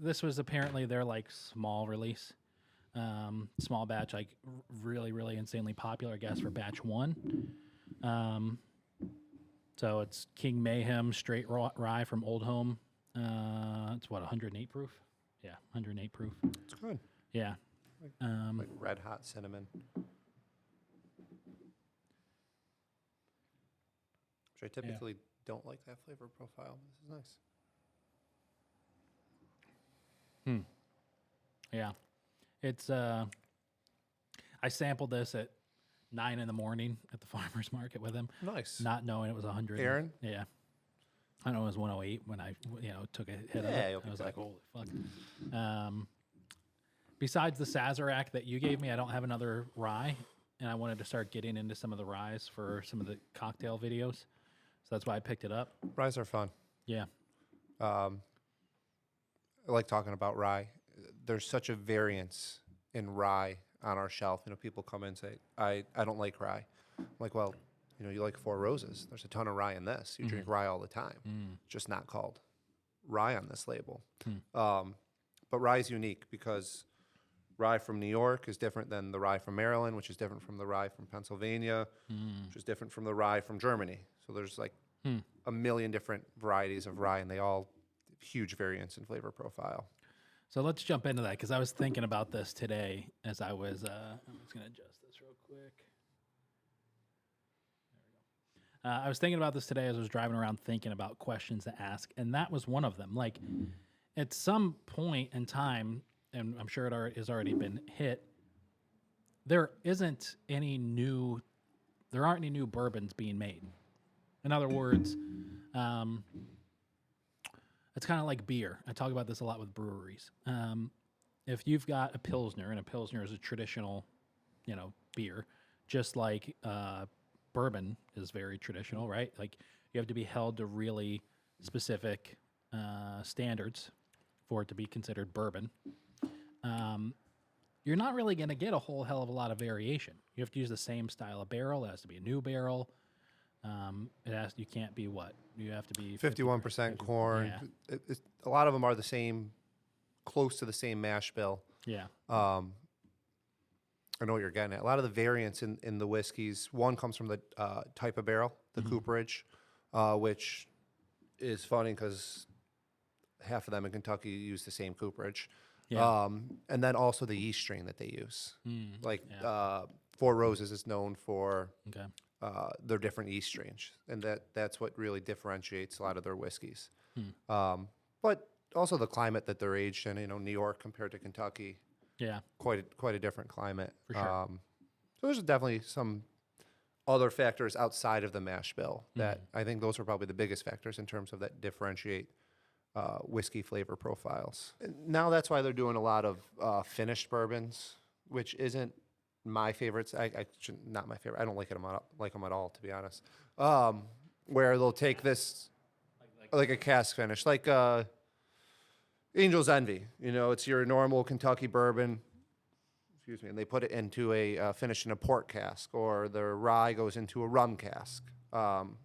this was apparently their like small release, small batch, like really, really insanely popular, I guess, for batch one. So it's King Mayhem straight rye from Old Home. It's what, 108 proof? Yeah, 108 proof. It's good. Yeah. Like red hot cinnamon. Which I typically don't like that flavor profile. This is nice. Yeah. It's I sampled this at 9 in the morning at the farmer's market with him, Nice. not knowing it was 100. Aaron? Yeah. I know it was 108 when I took a hit of Yeah, it. you'll be I was fine. like, holy fuck. Besides the Sazerac that you gave me, I don't have another rye, and I wanted to start getting into some of the ryes for some of the cocktail videos. So that's why I picked it up. Ryes are fun. Yeah. I like talking about rye. There's such a variance in rye on our shelf. People come in and say, I don't like rye. I'm like, well, you like Four Roses. There's a ton of rye in this. You drink rye all the time. Just not called rye on this label. But rye is unique because rye from New York is different than the rye from Maryland, which is different from the rye from Pennsylvania, which is different from the rye from Germany. So there's like a million different varieties of rye, and they all have huge variance in flavor profile. So let's jump into that because I was thinking about this today as I was. I'm just going to adjust this real quick. There we go. I was thinking about this today as I was driving around thinking about questions to ask, and that was one of them. Like, at some point in time, and I'm sure it has already been hit, there aren't any new bourbons being made. In other words, it's kind of like beer. I talk about this a lot with breweries. If you've got a Pilsner, and a Pilsner is a traditional, beer, just like bourbon is very traditional, right? Like you have to be held to really specific standards for it to be considered bourbon. You're not really going to get a whole hell of a lot of variation. You have to use the same style of barrel. It has to be a new barrel. You can't be what? You have to be 51% corn. Yeah. A lot of them are the same, close to the same mash bill. Yeah. I know what you're getting at. A lot of the variance in the whiskeys, one comes from the type of barrel, the cooperage, which is funny because half of them in Kentucky use the same cooperage. Yeah. And then also the yeast strain that they use. Four Roses is known for their different yeast strains, and that's what really differentiates a lot of their whiskeys. But also the climate that they're aged in, New York compared to Kentucky. Yeah. Quite a different climate. For sure. So there's definitely some other factors outside of the mash bill that I think those are probably the biggest factors in terms of that differentiate whiskey flavor profiles. And now that's why they're doing a lot of finished bourbons, which isn't my favorites. Not my favorite. I don't like them at all, to be honest. Where they'll take this like a cask finish, like Angel's Envy. It's your normal Kentucky bourbon. Excuse me, and they put it into a finish in a port cask, or the rye goes into a rum cask. And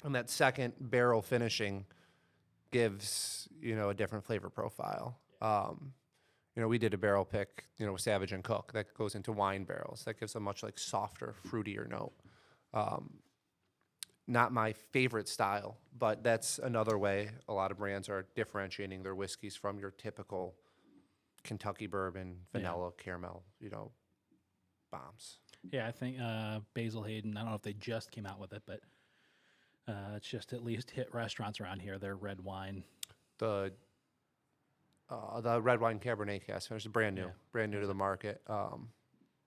that second barrel finishing gives a different flavor profile. We did a barrel pick, with Savage and Cook that goes into wine barrels. That gives a much softer, fruitier note. Not my favorite style, but that's another way a lot of brands are differentiating their whiskeys from your typical Kentucky bourbon, vanilla, caramel, bombs. Yeah, I think Basil Hayden, I don't know if they just came out with it, but it's just at least hit restaurants around here. Their red wine. The red wine Cabernet cask finish is brand new to the market.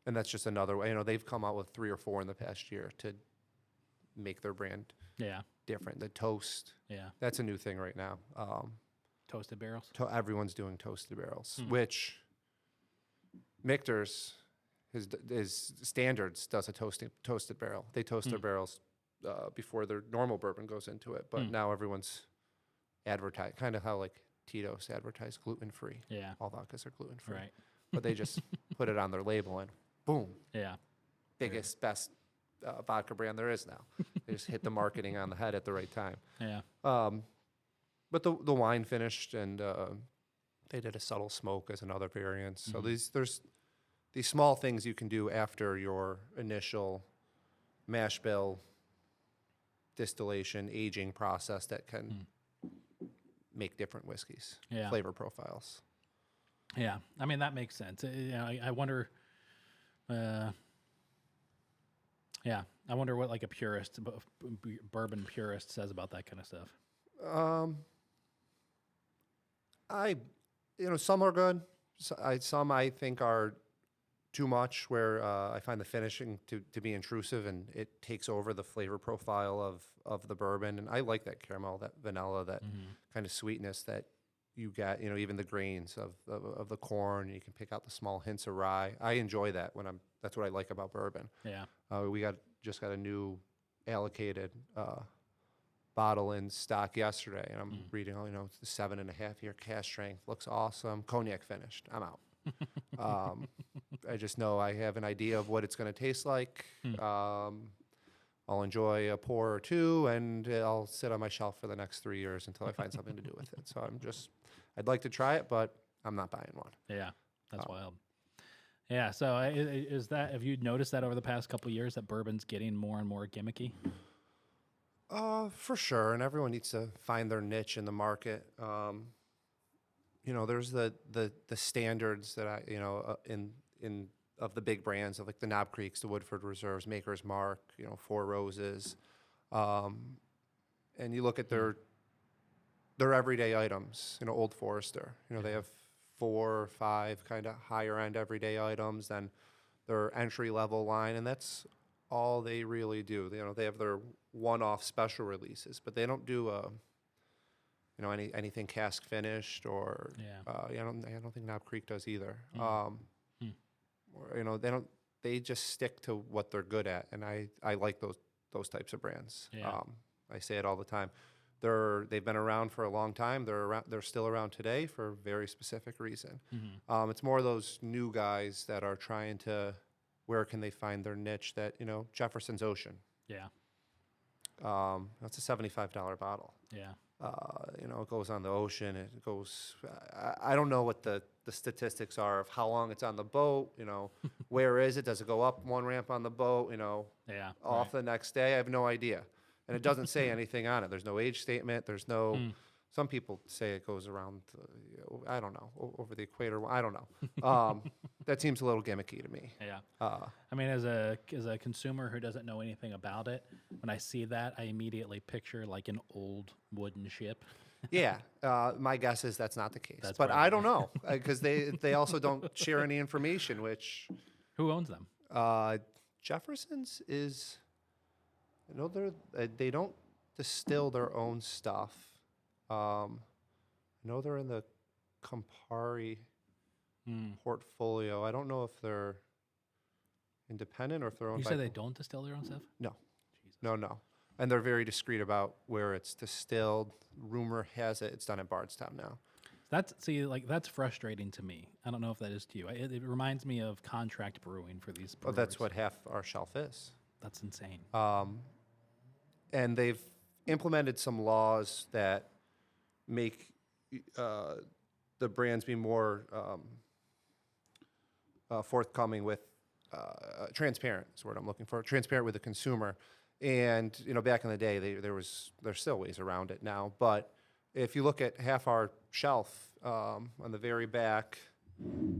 And that's just another way. They've come out with 3 or 4 in the past year to make their brand different. The toast. Yeah. That's a new thing right now. Toasted barrels? Everyone's doing toasted barrels, which Michter's, his standards, does a toasted barrel. They toast their barrels before their normal bourbon goes into it. But now everyone's advertised, kind of how like Tito's advertised gluten-free. Yeah. All vodkas are gluten-free. Right. But they just put it on their label and boom. Yeah. Biggest, best vodka brand there is now. They just hit the marketing on the head at the right time. Yeah. but the wine finished, and they did a subtle smoke as another variant. So there's these small things you can do after your initial mash bill distillation aging process that can make different whiskeys, flavor profiles. Yeah, I mean that makes sense. I wonder. I wonder what like a purist, bourbon purist, says about that kind of stuff. Some are good. Some I think are too much, where I find the finishing to be intrusive, and it takes over the flavor profile of the bourbon. And I like that caramel, that vanilla, that kind of sweetness that you get, even the grains of the corn. You can pick out the small hints of rye. I enjoy that that's what I like about bourbon. Yeah. We just got a new allocated bottle in stock yesterday, and I'm reading, it's the 7.5-year cask strength, looks awesome, cognac finished. I'm out. I just know I have an idea of what it's going to taste like. I'll enjoy a pour or two, and I'll sit on my shelf for the next 3 years until I find something to do with it. So I'd like to try it, but I'm not buying one. Yeah, that's wild. Yeah, so have you noticed that over the past couple of years that bourbon's getting more and more gimmicky? For sure, and everyone needs to find their niche in the market. There's the standards that in of the big brands, of like the Knob Creeks, the Woodford Reserves, Maker's Mark, Four Roses, and you look at their everyday items. Old Forester, they have 4 or 5 kind of higher end everyday items, then their entry level line, and that's all they really do. They have their one-off special releases, but they don't do anything cask finished, or I don't think Knob Creek does either. They just stick to what they're good at, and I like those types of brands. I say it all the time. They've been around for a long time. They're still around today for a very specific reason. It's more those new guys that are trying to, where can they find their niche? That Jefferson's Ocean. Yeah. That's a $75 bottle. Yeah. It goes on the ocean. It goes. I don't know what the statistics are of how long it's on the boat. Where is it? Does it go up one ramp on the boat? Off the next day. I have no idea, and it doesn't say anything on it. There's no age statement. There's no. Some people say it goes around. I don't know, over the equator. I don't know. That seems a little gimmicky to me. Yeah. I mean, as a consumer who doesn't know anything about it, when I see that, I immediately picture like an old wooden ship. Yeah. My guess is that's not the case. But I don't know, because they also don't share any information. Which. Who owns them? Jefferson's is. They don't distill their own stuff. I know they're in the Campari portfolio. I don't know if they're independent or if they're owned by... You said they don't distill their own stuff? No. Jesus. No. And they're very discreet about where it's distilled. Rumor has it it's done at Bardstown now. That's frustrating to me. I don't know if that is to you. It reminds me of contract brewing for these breweries. Well, that's what half our shelf is. That's insane. And they've implemented some laws that make the brands be more forthcoming with transparent is the word I'm looking for. Transparent with the consumer. And back in the day, there's still ways around it now. But if you look at half our shelf on the very back,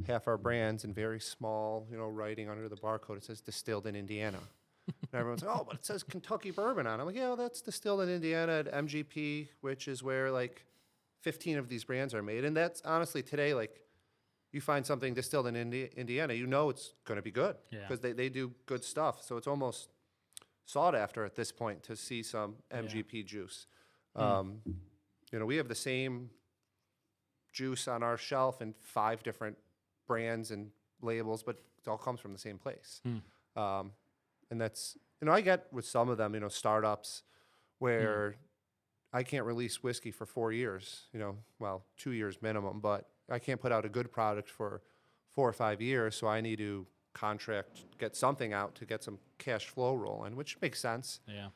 half our brands in very small, writing under the barcode, it says distilled in Indiana. And everyone's like, oh, but it says Kentucky bourbon on it. I'm like, yeah, that's distilled in Indiana at MGP, which is where 15 of these brands are made. And that's honestly today, you find something distilled in Indiana, it's going to be good because they do good stuff. So it's almost sought after at this point to see some MGP juice. We have the same juice on our shelf in 5 different brands and labels, but it all comes from the same place. And that's, I get with some of them, startups where I can't release whiskey for 4 years, 2 years minimum, but I can't put out a good product for 4 or 5 years. So I need to get something out to get some cash flow rolling, which makes sense. Yeah.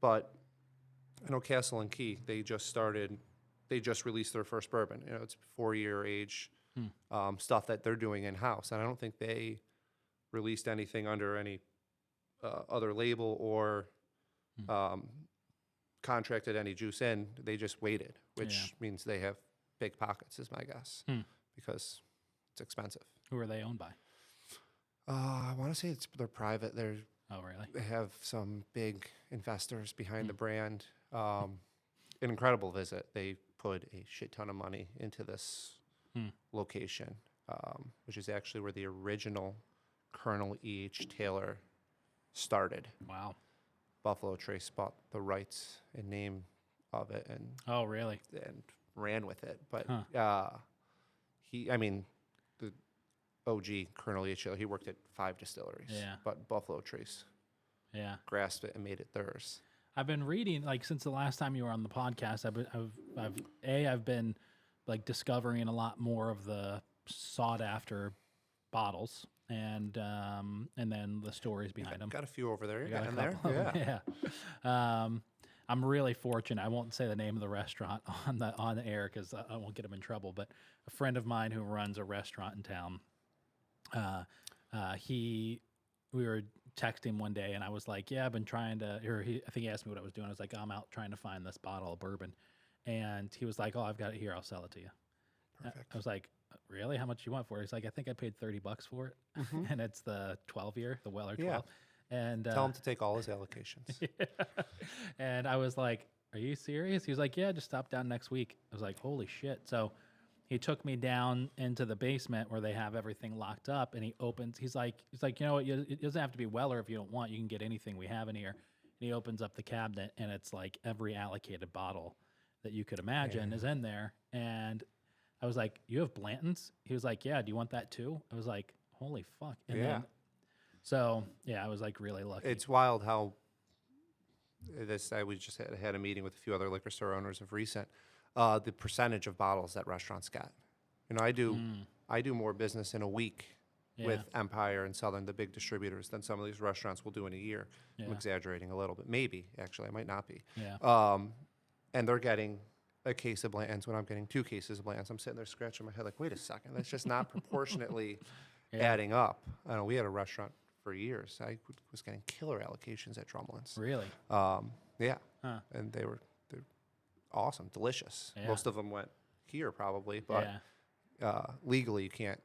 But I know Castle and Key, they just released their first bourbon. You know, it's 4-year age stuff that they're doing in-house. And I don't think they released anything under any other label or contracted any juice in. They just waited, which means they have big pockets, is my guess, because it's expensive. Who are they owned by? I want to say they're private. Oh, really? They have some big investors behind the brand. An incredible visit. They put a shit ton of money into this location, which is actually where the original Colonel E.H. Taylor started. Wow. Buffalo Trace bought the rights and name of it and Oh, really? and ran with it. But Huh. the OG Colonel E.H. Taylor, he worked at 5 distilleries. Yeah. But Buffalo Trace Yeah. grasped it and made it theirs. I've been reading, like, since the last time you were on the podcast, I've been like discovering a lot more of the sought after bottles and then the stories behind them. Got a few over there. You Got got a in there? couple of 'em, yeah. I'm really fortunate. I won't say the name of the restaurant on the air because I won't get him in trouble. But a friend of mine who runs a restaurant in town, we were texting one day, and I was like, "Yeah, I've been trying to." I think he asked me what I was doing. I was like, "I'm out trying to find this bottle of bourbon," and he was like, "Oh, I've got it here. I'll sell it to you." Perfect. I was like, "Really? How much you want for it?" He's like, "I think I paid $30 for it," and it's the 12-year, the Weller 12. Yeah. And Tell him to take all his allocations. and I was like, "Are you serious?" He was like, "Yeah, just stop down next week." I was like, "Holy shit!" So he took me down into the basement where they have everything locked up, and he's like, "You know what? It doesn't have to be Weller if you don't want. You can get anything we have in here." And he opens up the cabinet, and it's like every allocated bottle that you could imagine is in there. And I was like, "You have Blanton's?" He was like, "Yeah. Do you want that too?" I was like, "Holy fuck!" And Yeah. So I was like really lucky. It's wild how we just had a meeting with a few other liquor store owners of recent. The percentage of bottles that restaurants get. You know, I do more business in a week with Empire and Southern, the big distributors, than some of these restaurants will do in a year. I'm Yeah. exaggerating a little bit. Maybe, actually, I might not be. Yeah. And they're getting a case of Blanton's when I'm getting 2 cases of Blanton's. I'm sitting there scratching my head like, wait a second, that's just not proportionately adding up. I know we had a restaurant for years. I was getting killer allocations at Drumlin's. Really? Yeah. Huh. And they're awesome, delicious. Yeah. Most of them went here probably, but legally you can't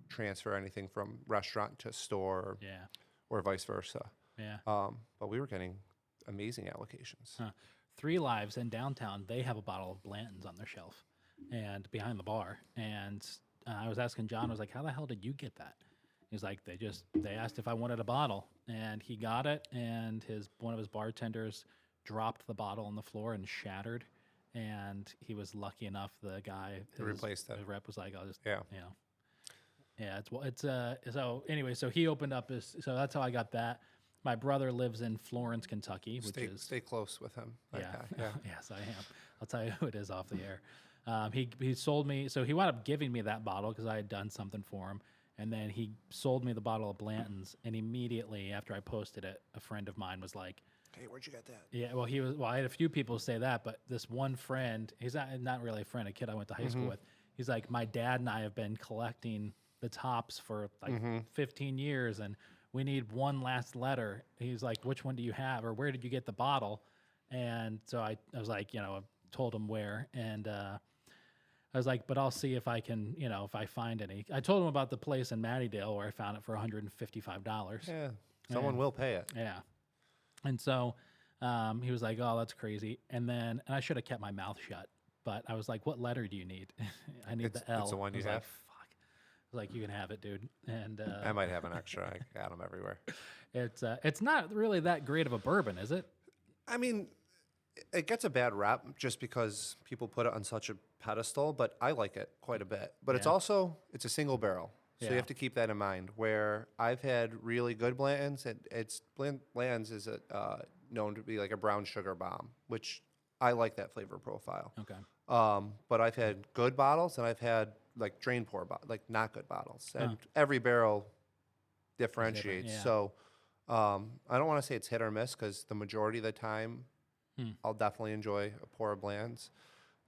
transfer anything from restaurant to store or vice versa. Yeah. But we were getting amazing allocations. Huh. 3 Lives in downtown, they have a bottle of Blanton's on their shelf and behind the bar. And I was asking John, I was like, "How the hell did you get that?" He's like, they asked if I wanted a bottle, and he got it, and one of his bartenders dropped the bottle on the floor and shattered. And he was lucky enough, the guy Replaced it. his rep was like, "I'll just Yeah. So anyway, so he opened up so that's how I got that. My brother lives in Florence, Kentucky, which Stay close with him. that guy. Yeah. yes, I am. I'll tell you who it is off the air. He sold me, so he wound up giving me that bottle because I had done something for him, and then he sold me the bottle of Blanton's, and immediately after I posted it, a friend of mine was like, Hey, where'd you get that? "Yeah, well, I had a few people say that, but this one friend, he's not really a friend, a kid I went to high school with. He's like, my dad and I have been collecting the tops for like 15 years, and we need one last letter." He's like, "Which one do you have, or where did you get the bottle?" And so I was like, I told him where, and I was like, "But I'll see if I can, if I find any." I told him about the place in Mattydale where I found it for $155. Yeah. Someone will pay it. Yeah. And so he was like, "Oh, that's crazy." And I should have kept my mouth shut, but I was like, "What letter do you need?" "I need the L." It's the one I was you like, have? "Fuck." I was like, "You can have it, dude." And I might have an extra. I got them everywhere. it's not really that great of a bourbon, is it? I mean, it gets a bad rap just because people put it on such a pedestal, but I like it quite a bit. But it's a single barrel. So you have to keep that in mind. Where I've had really good Blanton's, and Blanton's is known to be like a brown sugar bomb, which I like that flavor profile. Okay. But I've had good bottles, and I've had like drain pour, like not good bottles, and every barrel differentiates. yeah. So I don't want to say it's hit or miss because the majority of the time I'll definitely enjoy a pour of blands,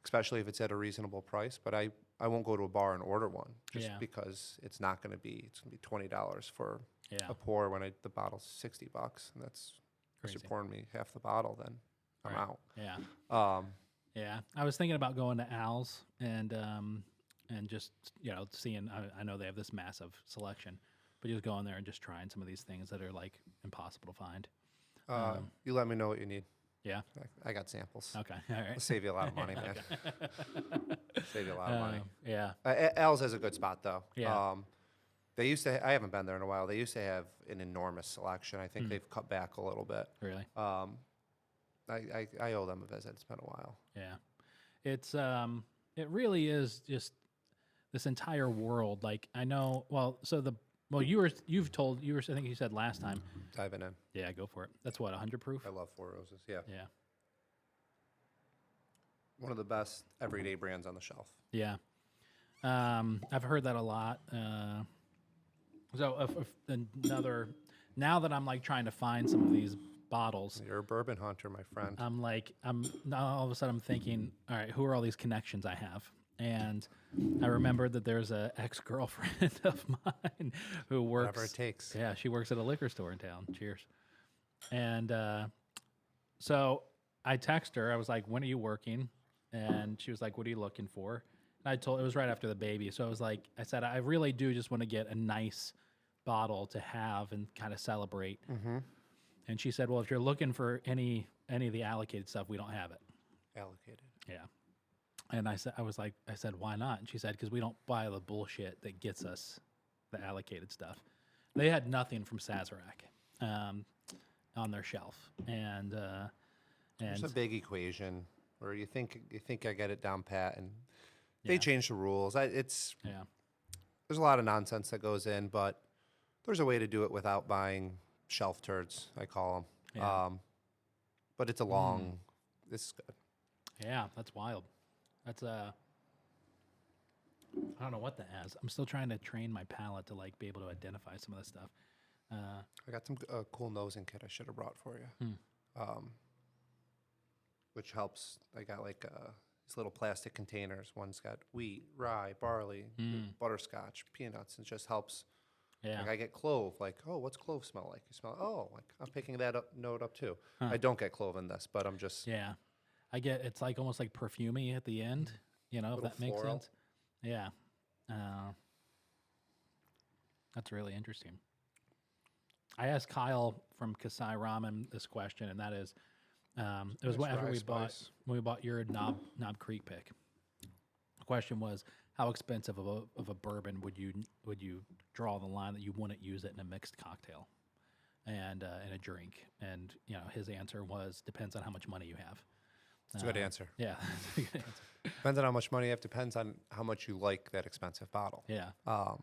especially if it's at a reasonable price. But I won't go to a bar and order one just Yeah. because it's not going to be. It's going to be $20 for Yeah. a pour when the bottle's $60, and that's if Crazy. you're pouring me half the bottle, then I'm Right. out. Yeah. Um, Yeah. I was thinking about going to Al's and just, seeing, I know they have this massive selection, but just going there and just trying some of these things that are like impossible to find. you let me know what you need. Yeah. I got samples. Okay. All right. I'll save you a lot of money, man. Save you a lot of money. Yeah. Al's has a good spot though. Yeah. They used to. I haven't been there in a while. They used to have an enormous selection. I think they've cut back a little bit. Really? I owe them a visit. It's been a while. Yeah. It's it really is just this entire world. Like I know, I think you said last time. Diving in. Yeah, go for it. That's what, 100 proof? I love Four Roses. Yeah. Yeah. One of the best everyday brands on the shelf. Yeah. I've heard that a lot. So now that I'm like trying to find some of these bottles, You're a bourbon hunter, my friend. I'm now all of a sudden I'm thinking, all right, who are all these connections I have? And I remembered that there's a ex-girlfriend of mine who works. Whatever it takes. Yeah, she works at a liquor store in town. Cheers. And so I text her. I was like, "When are you working?" And she was like, "What are you looking for?" And it was right after the baby. So I said, I really do just want to get a nice bottle to have and kind of celebrate. Mm-hmm. And she said, "Well, if you're looking for any of the allocated stuff, we don't have it." Allocated. Yeah. And I said, "Why not?" And she said, "Because we don't buy the bullshit that gets us the allocated stuff." They had nothing from Sazerac on their shelf, and It's a big equation where you think I get it down pat, and Yeah. they change the rules. There's yeah, a lot of nonsense that goes in, but there's a way to do it without buying shelf turds, I call them. Yeah. But it's a long. This is good. yeah, that's wild. That's I don't know what that has. I'm still trying to train my palate to like be able to identify some of this stuff. I got some cool nosing kit I should have brought for you, which helps. I got like these little plastic containers. One's got wheat, rye, barley, butterscotch, peanuts. It just helps. Yeah, Like I get clove. Like, oh, what's clove smell like? You smell. Oh, like I'm picking that note up too. Huh. I don't get clove in this, but I'm just. yeah. I get it's like almost like perfumey at the end. If Little that makes floral. sense. Yeah, that's really interesting. I asked Kyle from Kasai Ramen this question, and that is, it was Nice after rye we spice. bought your Knob Creek pick. The question was, how expensive of a bourbon would you draw the line that you wouldn't use it in a mixed cocktail, and in a drink? And his answer was, depends on how much money you have. It's a good answer. Yeah, that's a good answer. Depends on how much money you have. Depends on how much you like that expensive bottle. Yeah, I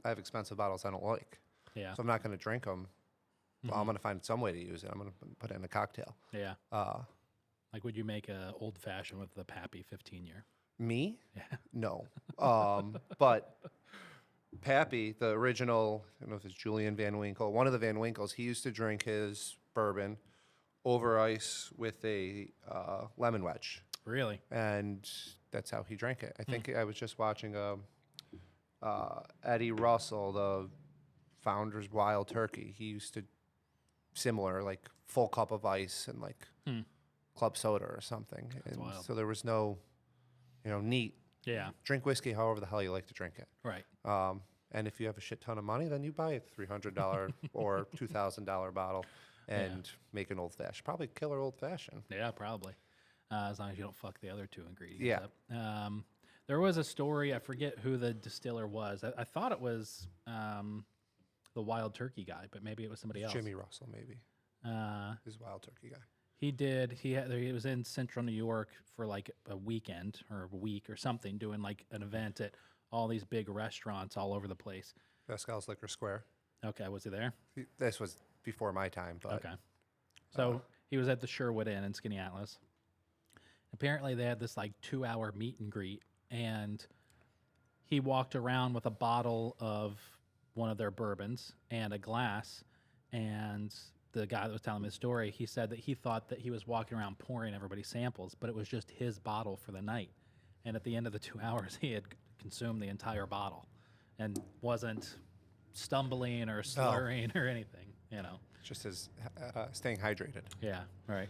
have expensive bottles I don't like, yeah, so I'm not going to drink them. Well, I'm going to find some way to use it. I'm going to put it in a cocktail. yeah. Uh, Like, would you make a old fashioned with the Pappy 15-year? me? Yeah. No. But Pappy, the original, I don't know if it's Julian Van Winkle, one of the Van Winkles, he used to drink his bourbon over ice with a lemon wedge. Really? And that's how he drank it. I think I was just watching Eddie Russell, the founder's Wild Turkey. He used to similar, like full cup of ice and like club soda or something. And wild. so there was no, neat. Yeah. Drink whiskey however the hell you like to drink it. Right. And if you have a shit ton of money, then you buy a $300 or $2,000 bottle and make an old fashioned. Probably killer old fashioned. Yeah, probably. As long as you don't fuck the other two ingredients Yeah. up. There was a story, I forget who the distiller was. I thought it was the Wild Turkey guy, but maybe it was somebody else. Jimmy Russell, maybe. Uh, His Wild Turkey guy. he was in central New York for like a weekend or a week or something, doing like an event at all these big restaurants all over the place. Pascale's Liquor Square. Okay, was he there? This was before my time, but Okay. So he was at the Sherwood Inn in Skinny Atlas. Apparently, they had this like 2-hour meet and greet, and he walked around with a bottle of one of their bourbons and a glass, and the guy that was telling me the story, he said that he thought that he was walking around pouring everybody samples, but it was just his bottle for the night. And at the end of the 2 hours, he had consumed the entire bottle and wasn't stumbling or slurring or anything, you know. Just as staying hydrated. Yeah, right.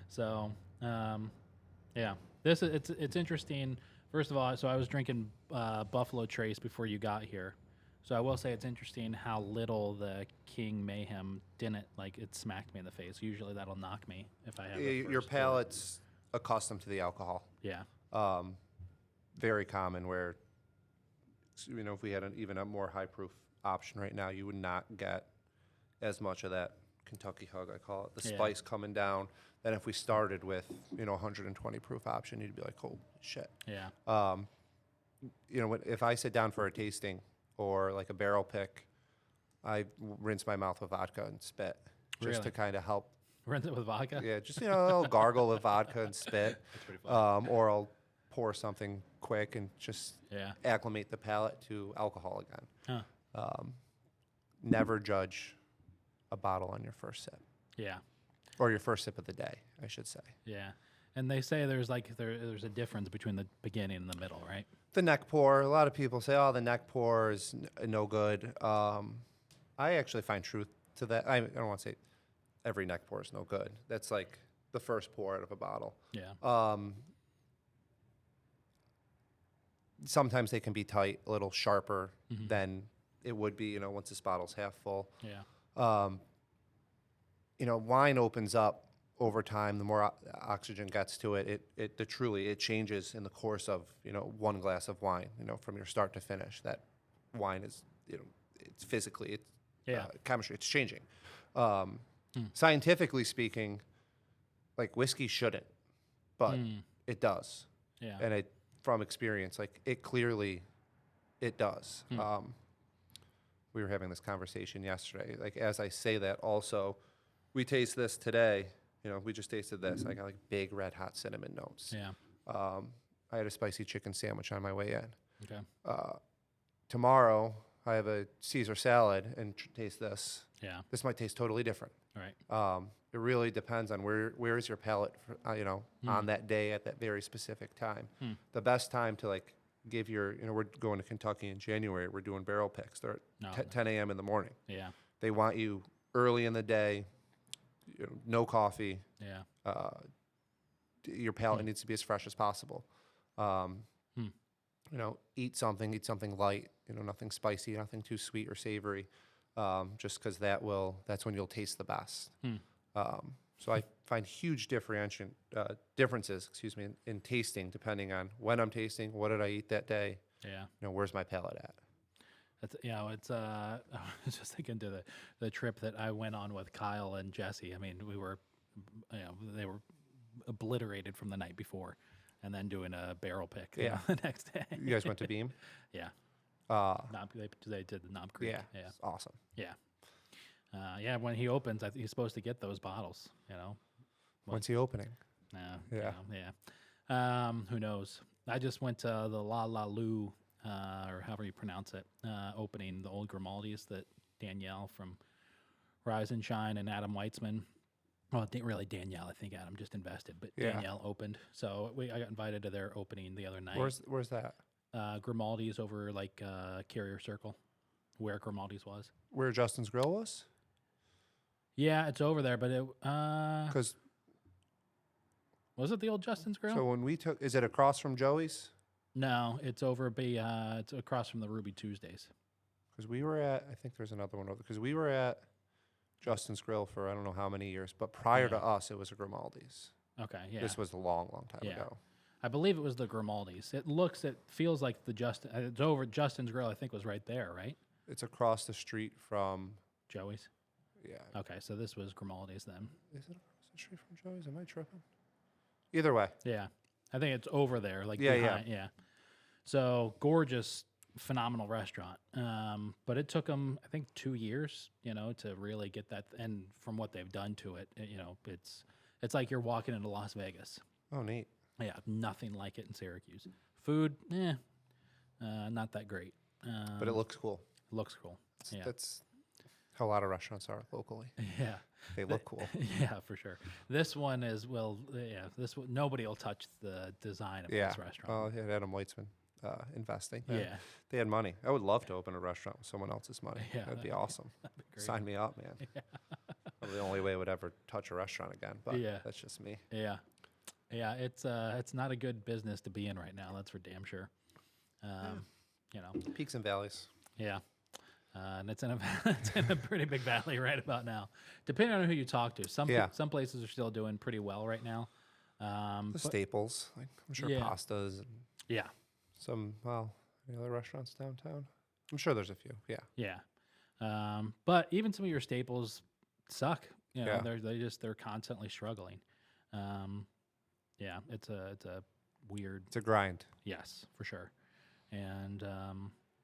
So, yeah, it's interesting. First of all, so I was drinking Buffalo Trace before you got here. So I will say it's interesting how little the King Mayhem didn't, like, it smacked me in the face. Usually that'll knock me if I have Your palate's accustomed to the alcohol. Yeah. Very common where, you know, if we had even a more high proof option right now, you would not get as much of that Kentucky hug, I call it, the spice coming down. Then if we started with, you know, 120 proof option, you'd be like, oh, shit. Yeah. You know, if I sit down for a tasting or like a barrel pick, I rinse my mouth with vodka and spit just to kind of help. Rinse it with vodka? Yeah, just, you know, I'll gargle with vodka and spit. That's pretty funny. Or I'll pour something quick and just Yeah. acclimate the palate to alcohol again. Huh. Never judge a bottle on your first sip. Yeah. Or your first sip of the day, I should say. Yeah. And they say there's there's a difference between the beginning and the middle, right? The neck pour, a lot of people say, oh, the neck pour is no good. I actually find truth to that. I don't want to say every neck pour is no good. That's like the first pour out of a bottle. Yeah. Sometimes they can be tight, a little sharper than it would be, you know, once this bottle's half full. Yeah. You know, wine opens up over time. The more oxygen gets to it, it changes in the course of, you know, one glass of wine, you know, from your start to finish. That wine is, you know, it's physically, it's chemistry, it's changing. Scientifically speaking, like whiskey shouldn't, but it does. Yeah. And from experience, like it clearly, it does. We were having this conversation yesterday. Like, as I say that, also, we taste this today. You know, we just tasted this. I got like big red hot cinnamon notes. Yeah. I had a spicy chicken sandwich on my way in. Okay. Tomorrow, I have a Caesar salad and taste this. Yeah. This might taste totally different. Right. It really depends on where is your palate, you know, on that day at that very specific time. The best time to like give your, you know, we're going to Kentucky in January. We're doing barrel picks. They're at 10 a.m. in the morning. Yeah. They want you early in the day, you know, no coffee. Yeah. Your palate needs to be as fresh as possible. You know, eat something light, you know, nothing spicy, nothing too sweet or savory, just because that's when you'll taste the best. So I find huge differences, in tasting depending on when I'm tasting, what did I eat that day, Yeah. you know, where's my palate at? That's, you know, it's I was just thinking to the trip that I went on with Kyle and Jesse. I mean, we were, you know, they were obliterated from the night before, and then doing a barrel pick the next day. You guys went to Beam? Yeah. They did the Knob Creek. Yeah. Yeah. It's awesome. Yeah. Yeah, when he opens, he's supposed to get those bottles, you know. When's he opening? Yeah. Yeah. Who knows? I just went to the La La Lu, or however you pronounce it, opening, the old Grimaldi's that Danielle from Rise and Shine and Adam Weitzman. Well, really Danielle, I think Adam just invested, but Danielle opened. So I got invited to their opening the other night. Where's that? Grimaldi's over like Carrier Circle, where Grimaldi's was. Where Justin's Grill was? Yeah, it's over there, but Because was it the old Justin's Grill? so when we took, is it across from Joey's? No, it's over it's across from the Ruby Tuesdays. Because we were at, I think there's another one over, because we were at Justin's Grill for I don't know how many years, but prior to us, it was a Grimaldi's. Okay, yeah. This was a long time ago. I believe it was the Grimaldi's. It feels like the Justin. It's over Justin's Grill. I think was right there, right? It's across the street from Joey's. Yeah. Okay, so this was Grimaldi's then. Is it across the street from Joey's? Am I tripping? Either way. Yeah, I think it's over there, like Yeah, behind, yeah. So gorgeous, phenomenal restaurant. But it took them, I think, 2 years, you know, to really get that. And from what they've done to it, you know, it's like you're walking into Las Vegas. Oh, neat. Yeah, nothing like it in Syracuse. Food, not that great. But it looks cool. Looks cool. Yeah. That's How a lot of restaurants are locally. Yeah. They look cool. Yeah, for sure. This one is, nobody will touch the design of Yeah. this restaurant. Oh, yeah, Adam Weitzman investing. Yeah. They had money. I would love to open a restaurant with someone else's money. Yeah, That'd be awesome. That'd be great. Sign me up, man. Probably the only way I would ever touch a restaurant again, but Yeah. that's just me. Yeah. Yeah, it's not a good business to be in right now. That's for damn sure. You know, Peaks and valleys. yeah. And it's in a pretty big valley right about now. Depending on who you talk to, some places are still doing pretty well right now. The staples, like I'm sure Yeah. pastas and Yeah, any other restaurants downtown? I'm sure there's a few. Yeah. yeah. But even some of your staples suck. You know, Yeah. they're constantly struggling. Yeah, it's a weird. It's a grind. Yes, for sure. And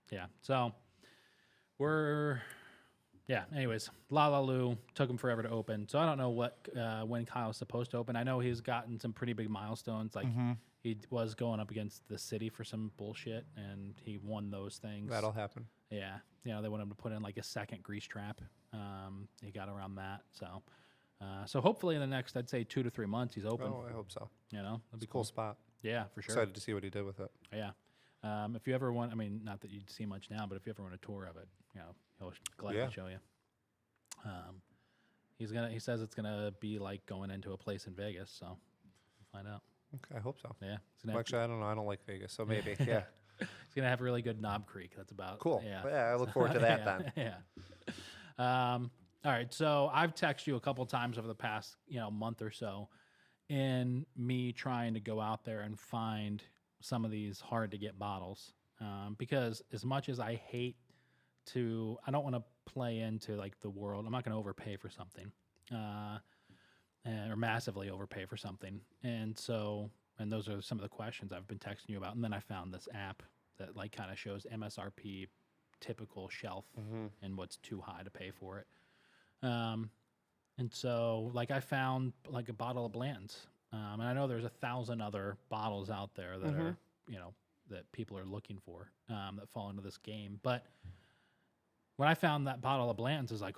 yeah, so anyways, La La Lu took him forever to open. So I don't know when Kyle's supposed to open. I know he's gotten some pretty big milestones. Like he was going up against the city for some bullshit, and he won those things. That'll happen. Yeah. You know, they want him to put in like a second grease trap. He got around that. So hopefully in the next, I'd say 2 to 3 months, he's open. Oh, I hope so. You know, that'd It's be a cool spot. Yeah, for sure. Excited to see what he did with it. Yeah. If you ever want, I mean, not that you'd see much now, but if you ever want a tour of it, you know, he'll gladly show you. He says it's gonna be like going into a place in Vegas, so we'll find out. Okay, I hope so. Yeah. Well, actually, I don't know. I don't like Vegas, so maybe. Yeah. He's gonna have really good Knob Creek. That's about Cool. Yeah. Well, yeah, I look forward to that then. Yeah. All right. So I've texted you a couple times over the past, month or so, in me trying to go out there and find some of these hard to get bottles, because as much as I hate I don't want to play into like the world. I'm not going to overpay for something, or massively overpay for something. And those are some of the questions I've been texting you about. And then I found this app that like kind of shows MSRP, typical shelf, and what's too high to pay for it. And so like I found like a bottle of Bland's, and I know there's 1,000 other bottles out there that are, that people are looking for, that fall into this game. But when I found that bottle of Bland's, it was like,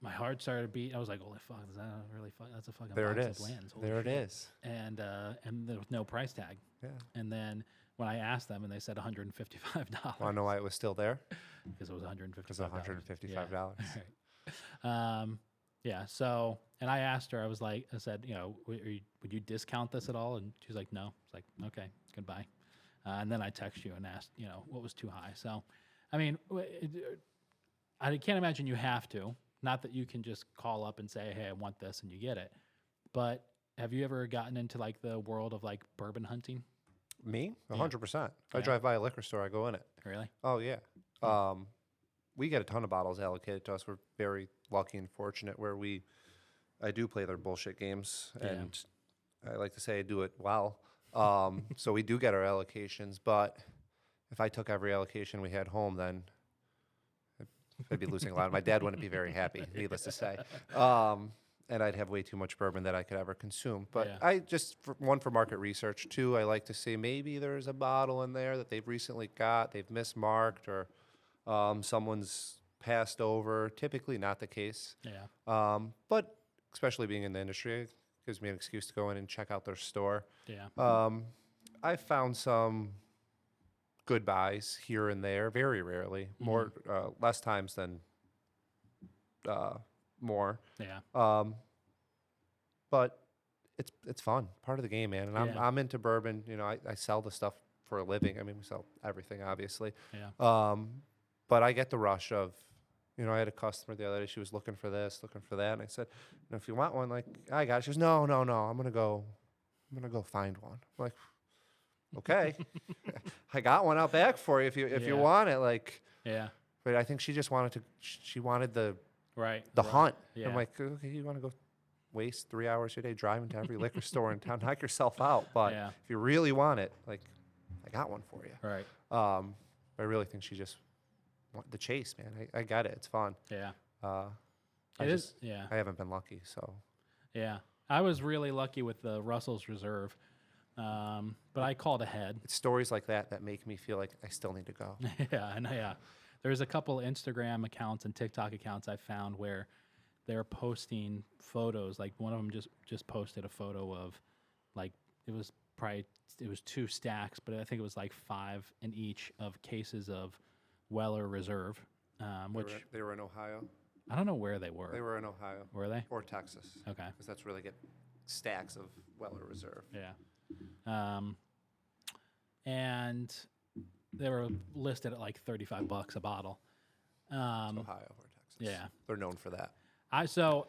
my heart started to beat. I was like, holy fuck, is that really fuck? That's a fucking There it box is. of Bland's. There it is. And there was no price tag. Yeah. And then when I asked them, and they said $155. Want to know why it was still there? Because it was $155. Because $155. Right. Yeah. So, and I asked her, I said, would you discount this at all? And she's like, no. It's like, okay, goodbye. And then I text you and asked, what was too high. So, I mean, I can't imagine you have to. Not that you can just call up and say, hey, I want this, and you get it. But have you ever gotten into like the world of like bourbon hunting? Me? 100%. If I drive by a liquor store, I go in it. Really? Oh, yeah. We get a ton of bottles allocated to us. We're very lucky and fortunate where I do play their bullshit games, and I like to say I do it well. So we do get our allocations, but if I took every allocation we had home, then I'd be losing a lot. My dad wouldn't be very happy, needless to say. And I'd have way too much bourbon that I could ever consume. But I just, for market research. 2, I like to see maybe there's a bottle in there that they've recently they've mismarked, or someone's passed over. Typically not the case. Yeah. But especially being in the industry, it gives me an excuse to go in and check out their store. Yeah. I found some good buys here and there, very rarely, less times than more. Yeah. But it's fun, part of the game, man. And I'm into bourbon. I sell the stuff for a living. I mean, we sell everything, obviously. Yeah. But I get the rush of, I had a customer the other day. She was looking for this, looking for that, and I said, if you want one, like, I got it. She goes, no, I'm gonna go find one. I'm like, okay, I got one out back for you if you want it. Like, yeah. But I think she just wanted the the hunt. Yeah. I'm like, okay, you want to go waste 3 hours a day driving to every liquor store in town, knock yourself out. But if you really want it, like, I got one for you. Right. I really think she just want the chase, man. I get it. It's fun. Yeah. I haven't been lucky, so. Yeah. I was really lucky with the Russell's Reserve, but I called ahead. It's stories like that make me feel like I still need to go. Yeah. There's a couple Instagram accounts and TikTok accounts I found where they're posting photos. Like one of them just posted a photo of, like, it was 2 stacks, but I think it was like 5 in each of cases of Weller Reserve, which They were in Ohio. I don't know where they were. They were in Ohio. Were they? Or Texas. Okay. Because that's where they get stacks of Weller Reserve. Yeah. And they were listed at like $35 a bottle. It's Ohio or Texas. Yeah. They're known for that. So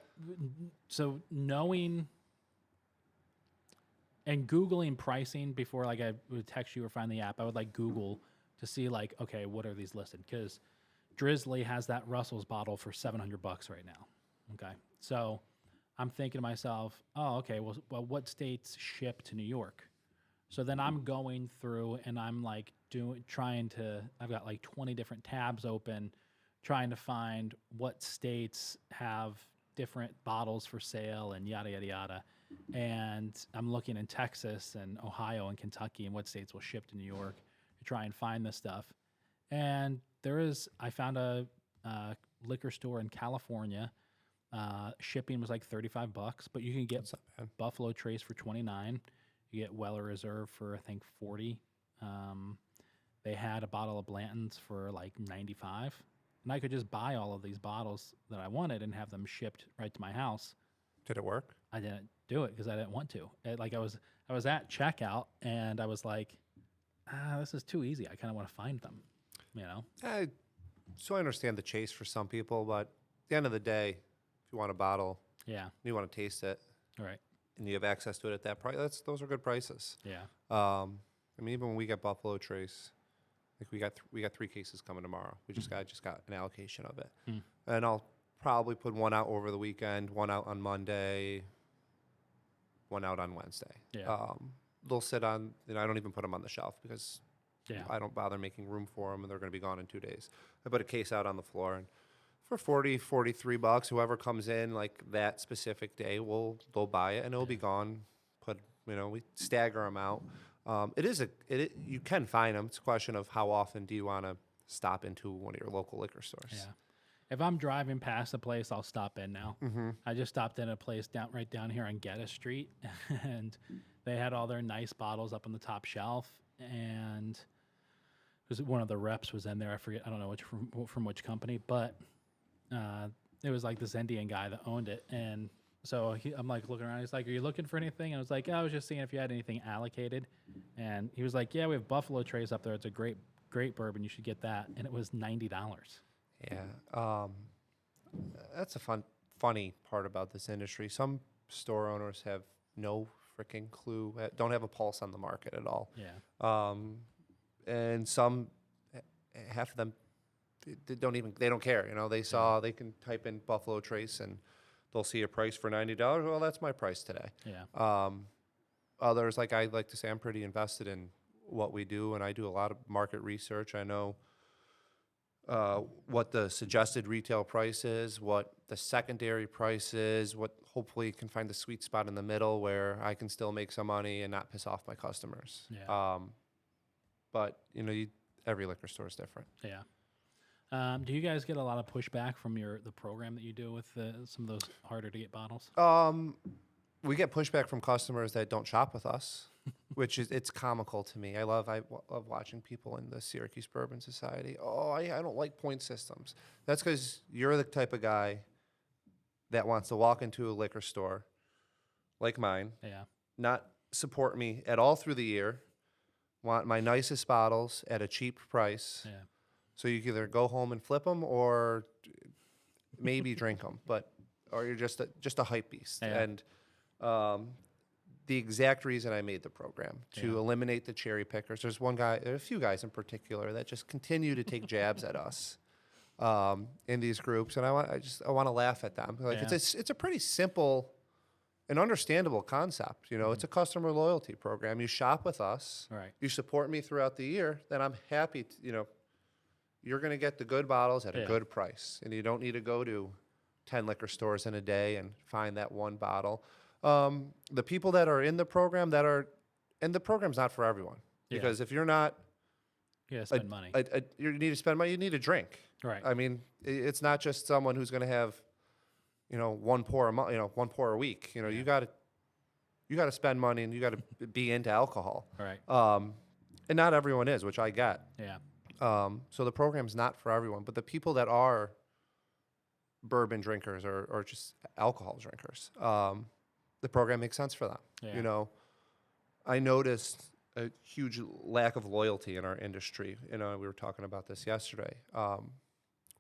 knowing and Googling pricing before, like, I would text you or find the app, I would like Google to see, like, okay, what are these listed? Because Drizzly has that Russell's bottle for $700 right now. Okay. So I'm thinking to myself, oh, okay, well, what states ship to New York? So then I'm going through and I'm like I've got like 20 different tabs open, trying to find what states have different bottles for sale and yada, yada, yada. And I'm looking in Texas and Ohio and Kentucky and what states will ship to New York to try and find this stuff. And I found a liquor store in California. Shipping was like $35, but you can get Buffalo Trace for $29. You get Weller Reserve for, I think, $40. They had a bottle of Blanton's for like $95. And I could just buy all of these bottles that I wanted and have them shipped right to my house. Did it work? I didn't do it because I didn't want to. I was at checkout and I was like, this is too easy. I kind of want to find them, you know? So I understand the chase for some people, but at the end of the day, if you want a bottle, Yeah. you want to taste it, Right. and you have access to it at that price, those are good prices. Yeah. I mean, even when we get Buffalo Trace, like we got 3 cases coming tomorrow. We just got an allocation of it, and I'll probably put one out over the weekend, one out on Monday, one out on Wednesday. Yeah. They'll sit on, I don't even put them on the shelf because Yeah. I don't bother making room for them, and they're going to be gone in 2 days. I put a case out on the floor, and for $43, whoever comes in like that specific day, they'll buy it, and it'll be gone. We stagger them out. You can find them. It's a question of how often do you want to stop into one of your local liquor stores. Yeah. If I'm driving past a place, I'll stop in now. Mm-hmm. I just stopped in a place right down here on Geddes Street, and they had all their nice bottles up on the top shelf, and one of the reps was in there. I forget. I don't know from which company, but it was like this Indian guy that owned it. And so I'm like looking around. He's like, "Are you looking for anything?" And I was like, "I was just seeing if you had anything allocated." And he was like, "Yeah, we have Buffalo Trace up there. It's a great bourbon. You should get that." And it was $90. Yeah. That's a funny part about this industry. Some store owners have no freaking clue, don't have a pulse on the market at all. Yeah. And some, half of them, they don't care. They can type in Buffalo Trace and they'll see a price for $90. Well, that's my price today. Yeah. Others, like I like to say, I'm pretty invested in what we do, and I do a lot of market research. I know what the suggested retail price is, what the secondary price is, what hopefully can find the sweet spot in the middle where I can still make some money and not piss off my customers. Yeah. But every liquor store is different. Yeah. Do you guys get a lot of pushback from the program that you do with some of those harder to get bottles? We get pushback from customers that don't shop with us, which it's comical to me. I love watching people in the Syracuse Bourbon Society. Oh, I don't like point systems. That's because you're the type of guy that wants to walk into a liquor store like mine, Yeah. not support me at all through the year, want my nicest bottles at a cheap price. Yeah. So you can either go home and flip them or maybe drink them, or you're just a hype beast. Yeah. And the exact reason I made the program to eliminate the cherry pickers. There's a few guys in particular that just continue to take jabs at us in these groups, and I want to laugh at them. Like it's a pretty simple and understandable concept. It's a customer loyalty program. You shop with us, Right. you support me throughout the year, then I'm happy to, you're going to get the good bottles at a good price, and you don't need to go to 10 liquor stores in a day and find that one bottle. The people that are in the program and the program's not for everyone, because if you're not You gotta spend money. You need to spend money. You need to drink. Right. I mean, it's not just someone who's going to have, one pour a month, one pour a week. You got to spend money, and you got to be into alcohol. Right. And not everyone is, which I get. Yeah. So the program's not for everyone, but the people that are bourbon drinkers or just alcohol drinkers, the program makes sense for them. Yeah. I noticed a huge lack of loyalty in our industry. We were talking about this yesterday. We're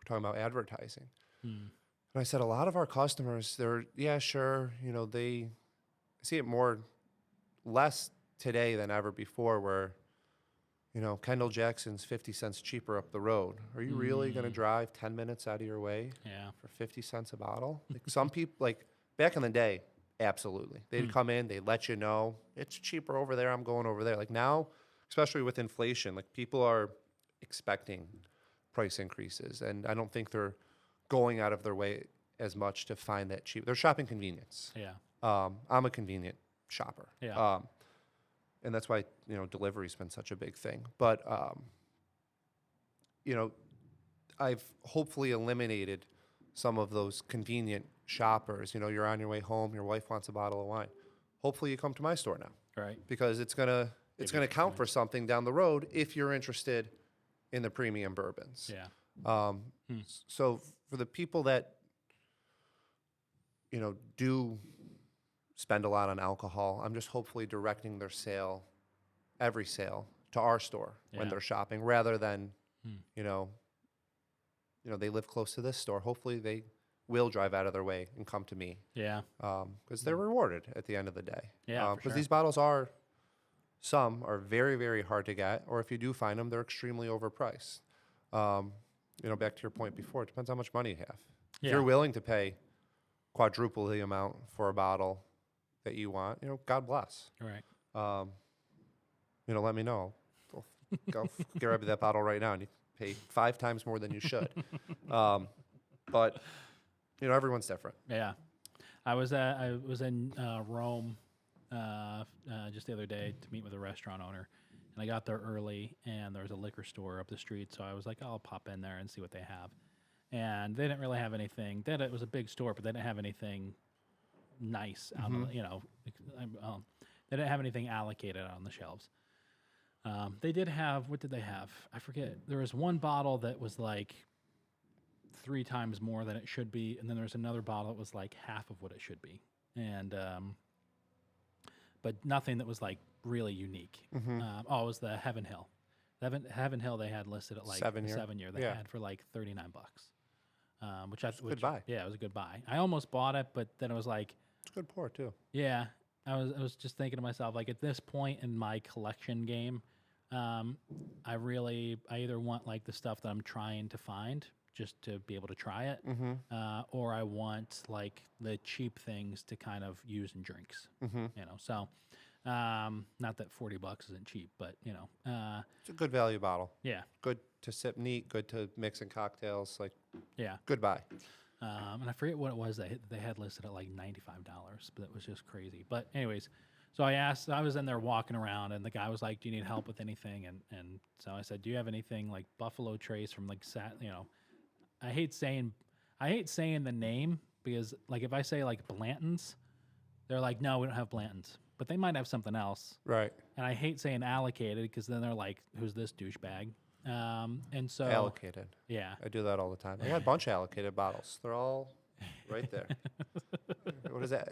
talking about advertising. And I said, a lot of our customers, sure, they see it less today than ever before where, Kendall Jackson's 50 cents cheaper up the road. Are you really going to drive 10 minutes out of your way for 50 cents a bottle? Like some people, like back in the day, absolutely. They'd come in, they'd let you know, it's cheaper over there, I'm going over there. Like now, especially with inflation, like people are expecting price increases, and I don't think they're going out of their way as much to find that cheap. They're shopping convenience. Yeah. I'm a convenient shopper. Yeah. And that's why, delivery's been such a big thing. But, I've hopefully eliminated some of those convenient shoppers. You're on your way home, your wife wants a bottle of wine. Hopefully you come to my store now. Right. Because it's gonna count for something down the road if you're interested in the premium bourbons. Yeah. So for the people that, do spend a lot on alcohol, I'm just hopefully directing their every sale to our store when they're shopping, rather than, they live close to this store. Hopefully they will drive out of their way and come to me. Yeah. Because they're rewarded at the end of the day. Yeah, Because these bottles some are very, very hard to get, or if you do find them, they're extremely overpriced. Back to your point before, it depends how much money you have. If you're willing to pay quadruple the amount for a bottle that you want, God bless. Right. Let me know. Go grab that bottle right now, and you pay 5 times more than you should. But everyone's different. Yeah. I was in Rome just the other day to meet with a restaurant owner, and I got there early, and there was a liquor store up the street, so I was like, I'll pop in there and see what they have. And they didn't really have anything. It was a big store, but they didn't have anything nice out of they didn't have anything allocated on the shelves. They did have, what did they have? I forget. There was one bottle that was like 3 times more than it should be, and then there's another bottle that was like half of what it should be, and but nothing that was like really unique. It was the Heaven Hill. Heaven Hill they had listed at like 7 year. 7 year. They had for like $39, which good buy. Yeah, it was a good buy. I almost bought it, but then it was like, it's a good pour too. Yeah, I was just thinking to myself, like at this point in my collection game, I either want like the stuff that I'm trying to find just to be able to try it, or I want like the cheap things to kind of use in drinks. So not that $40 isn't cheap, but it's a good value bottle. Yeah, good to sip neat, good to mix in cocktails. Like good buy. And I forget what it was they had listed at like $95, but it was just crazy. But anyways, so I was in there walking around, and the guy was like, do you need help with anything? And so I said, do you have anything like Buffalo Trace from like I hate saying the name, because like if I say like Blanton's, they're like, no, we don't have Blanton's, but they might have something else. Right. And I hate saying allocated, because then they're like, who's this douchebag? And so allocated. Yeah. I do that all the time. I got a bunch of allocated bottles. They're all right there. What is that?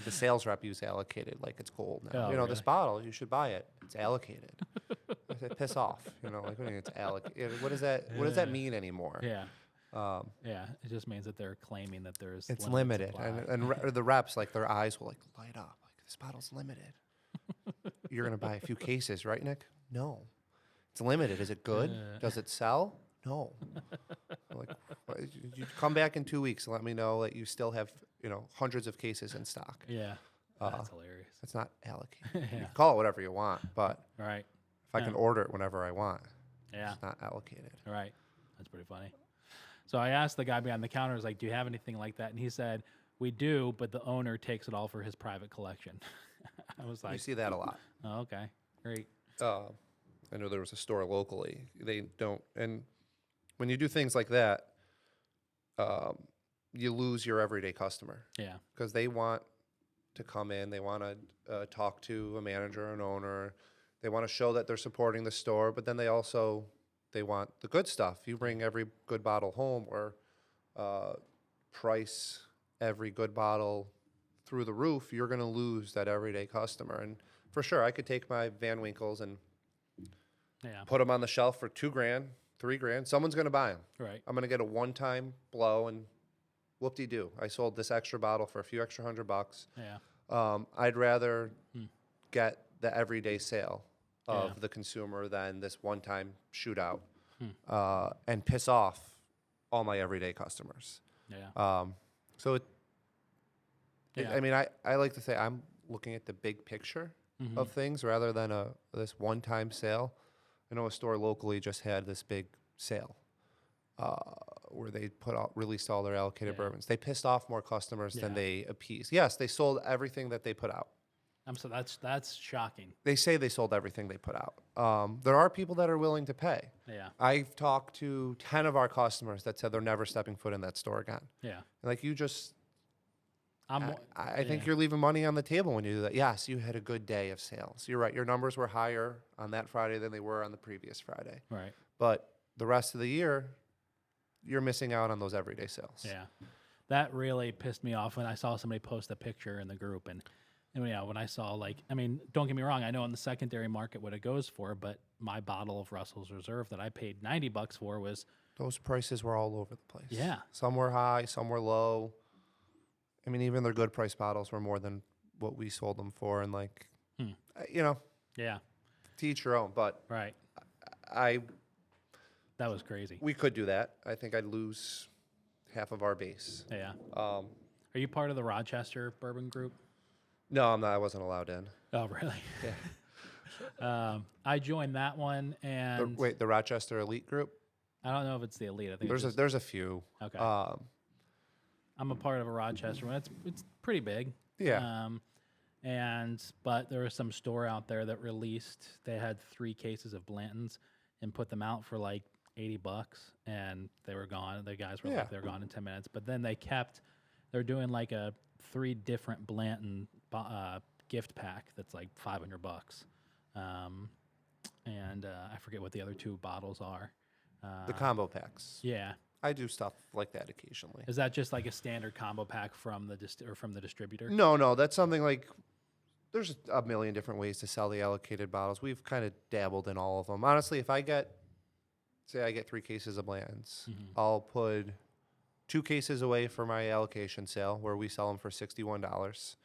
The sales rep use allocated like it's gold now. Oh, really? This bottle, you should buy it. It's allocated. I say, piss off. Like what do you mean it's allocated? What does that mean anymore? Yeah. It just means that they're claiming that there's it's limited, and the reps, like their eyes will like light up. Like this bottle's limited. You're gonna buy a few cases, right, Nick? No, it's limited. Is it good? Does it sell? No. Like, you come back in 2 weeks and let me know that you still have hundreds of cases in stock. Yeah, that's hilarious. It's not allocated. You can call it whatever you want, but right. If I can order it whenever I want, it's not allocated. Right. That's pretty funny. So I asked the guy behind the counter, I was like, do you have anything like that? And he said, we do, but the owner takes it all for his private collection. I was like, you see that a lot. Oh, okay. Great. I know there was a store locally. They don't, and when you do things like that, you lose your everyday customer. Yeah. Because they want to come in, they want to talk to a manager, an owner. They want to show that they're supporting the store, but then they want the good stuff. You bring every good bottle home, or price every good bottle through the roof, you're going to lose that everyday customer. And for sure, I could take my Van Winkles and put them on the shelf for $2,000, $3,000. Someone's going to buy them. Right. I'm going to get a one-time blow, and whoop-de-doo. I sold this extra bottle for a few extra $100. Yeah. I'd rather get the everyday sale of the consumer than this one-time shootout and piss off all my everyday customers. Yeah. I mean, I like to say I'm looking at the big picture of things rather than this one-time sale. I know a store locally just had this big sale where they released all their allocated bourbons. They pissed off more customers than they appeased. Yes, they sold everything that they put out. So that's shocking. They say they sold everything they put out. There are people that are willing to pay. Yeah. I've talked to 10 of our customers that said they're never stepping foot in that store again. Yeah. Like, you just, I think yeah. you're leaving money on the table when you do that. Yes, you had a good day of sales. You're right. Your numbers were higher on that Friday than they were on the previous Friday. Right. But the rest of the year, you're missing out on those everyday sales. Yeah. That really pissed me off when I saw somebody post a picture in the group. And when I saw, like, I mean, don't get me wrong, I know in the secondary market what it goes for, but my bottle of Russell's Reserve that I paid $90 for was... Those prices were all over the place. Yeah. Some were high, some were low. I mean, even their good price bottles were more than what we sold them for. And, like, Yeah. to each your own. But Right. That was crazy. We could do that. I think I'd lose half of our base. Yeah. Are you part of the Rochester Bourbon Group? No, I'm not. I wasn't allowed in. Oh, really? Yeah. I joined that one, and the Rochester Elite Group? I don't know if it's the Elite. I think There's a few. Okay. I'm a part of a Rochester one. It's pretty big. Yeah. But there was some store out there that released. They had 3 cases of Blanton's and put them out for like $80, and they were gone. The guys were like, they're gone in 10 minutes. But then they're doing like a 3 different Blanton gift pack that's like $500. I forget what the other 2 bottles are. The combo packs. Yeah. I do stuff like that occasionally. Is that just like a standard combo pack from the distributor? No, that's something like, there's a million different ways to sell the allocated bottles. We've kind of dabbled in all of them. Honestly, if I get 3 cases of Blanton's, I'll put 2 cases away for my allocation sale where we sell them for $61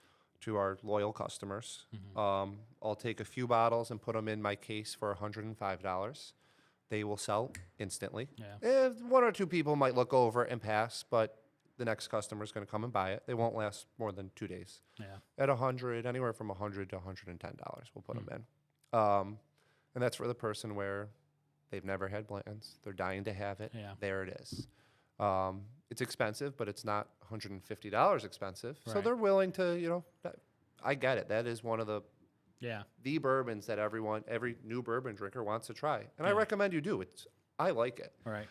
to our loyal customers. I'll take a few bottles and put them in my case for $105. They will sell instantly. Yeah. 1 or 2 people might look over and pass, but the next customer is going to come and buy it. They won't last more than 2 days. Yeah. At anywhere from $100 to $110, we'll put them in. And that's for the person where they've never had Blanton's. They're dying to have it. Yeah. There it is. It's expensive, but it's not $150 expensive. So Right. they're willing to, I get it. That is one of the bourbons that every new bourbon drinker wants to try. And I recommend you do. I like it. Right.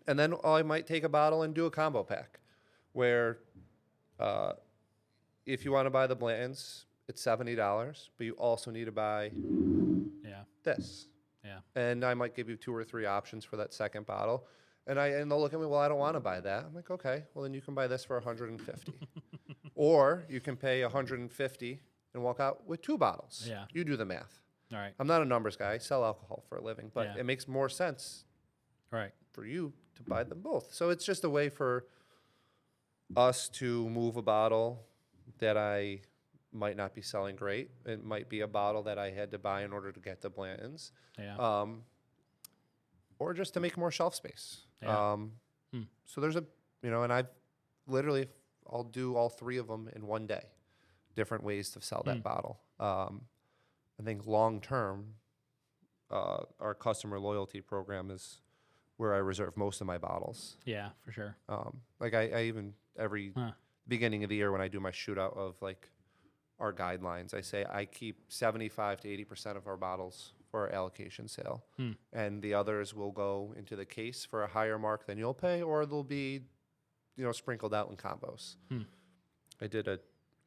And then I might take a bottle and do a combo pack where if you want to buy the Blanton's, it's $70, but you also need to buy this. Yeah. And I might give you 2 or 3 options for that second bottle. And they'll look at me, well, I don't want to buy that. I'm like, okay, well, then you can buy this for $150. Or you can pay $150 and walk out with 2 bottles. Yeah. You do the math. All right. I'm not a numbers guy. I sell alcohol for a living, but it makes more sense Right. for you to buy them both. So it's just a way for us to move a bottle that I might not be selling great. It might be a bottle that I had to buy in order to get the Blanton's. Yeah. Or just to make more shelf space. Yeah. So there's and I'll do all 3 of them in one day. Different ways to sell that bottle. I think long term, our customer loyalty program is where I reserve most of my bottles. Yeah, for sure. Like I even every beginning of the year when I do my shootout of like our guidelines, I say I keep 75 to 80% of our bottles for our allocation sale. And the others will go into the case for a higher mark than you'll pay, or they'll be, sprinkled out in combos. I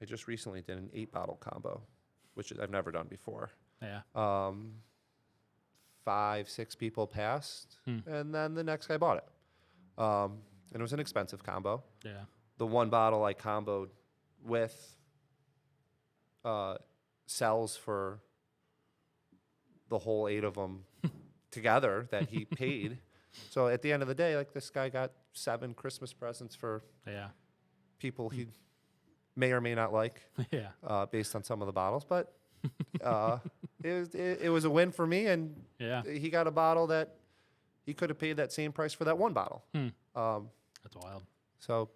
just recently did an 8-bottle combo, which I've never done before. Yeah. 5, 6 people passed, and then the next guy bought it. And it was an expensive combo. Yeah. The 1 bottle I comboed with sells for the whole 8 of them together that he paid. So at the end of the day, like, this guy got 7 Christmas presents for people he may or may not like, based on some of the bottles. But it was a win for me, and he got a bottle that he could have paid that same price for that 1 bottle. That's wild. So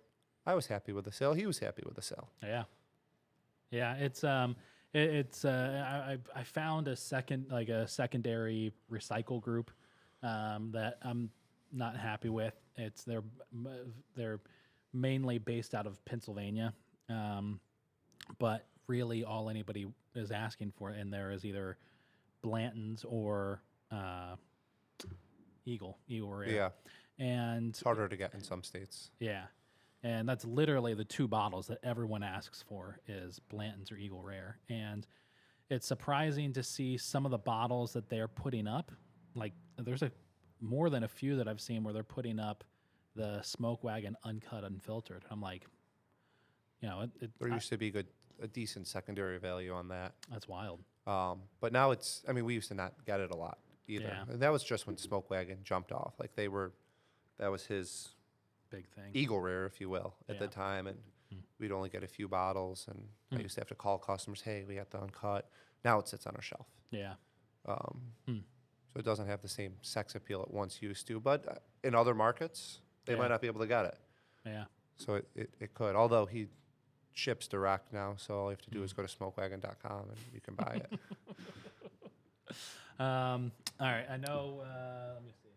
I was happy with the sale. He was happy with the sale. Yeah. Yeah. I found a secondary recycle group that I'm not happy with. They're mainly based out of Pennsylvania, but really all anybody is asking for in there is either Blanton's or Eagle Rare. Yeah. And it's harder to get in some states. Yeah. And that's literally the 2 bottles that everyone asks for is Blanton's or Eagle Rare. And it's surprising to see some of the bottles that they're putting up. Like, there's more than a few that I've seen where they're putting up the Smoke Wagon uncut, unfiltered. I'm like, there used to be a decent secondary value on that. That's wild. But now we used to not get it a lot either. Yeah. And that was just when Smoke Wagon jumped off. Like, that was his big thing. Eagle Rare, if you will, at the time. And we'd only get a few bottles. And I used to have to call customers, hey, we got the uncut. Now it sits on our shelf. Yeah. So it doesn't have the same sex appeal it once used to. But in other markets, they might not be able to get it. Yeah. So it could. Although he ships direct now, so all you have to do is go to smokewagon.com and you can buy it. All right. I know. Let me see.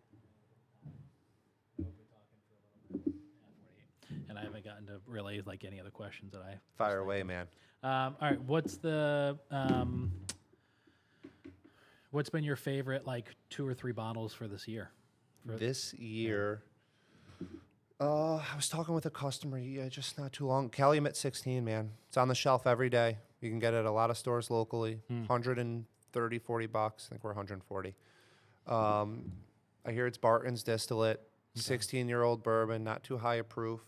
We've been talking for a little bit. Yeah, 48. And I haven't gotten to really like any other questions that I Fire away, man. All right. What's been your favorite, like, 2 or 3 bottles for this year? This year, I was talking with a customer just not too long. Calumet 16, man. It's on the shelf every day. You can get it at a lot of stores locally. 130, 40 bucks. I think we're 140. I hear it's Barton's distillate. 16-year-old bourbon, not too high a proof.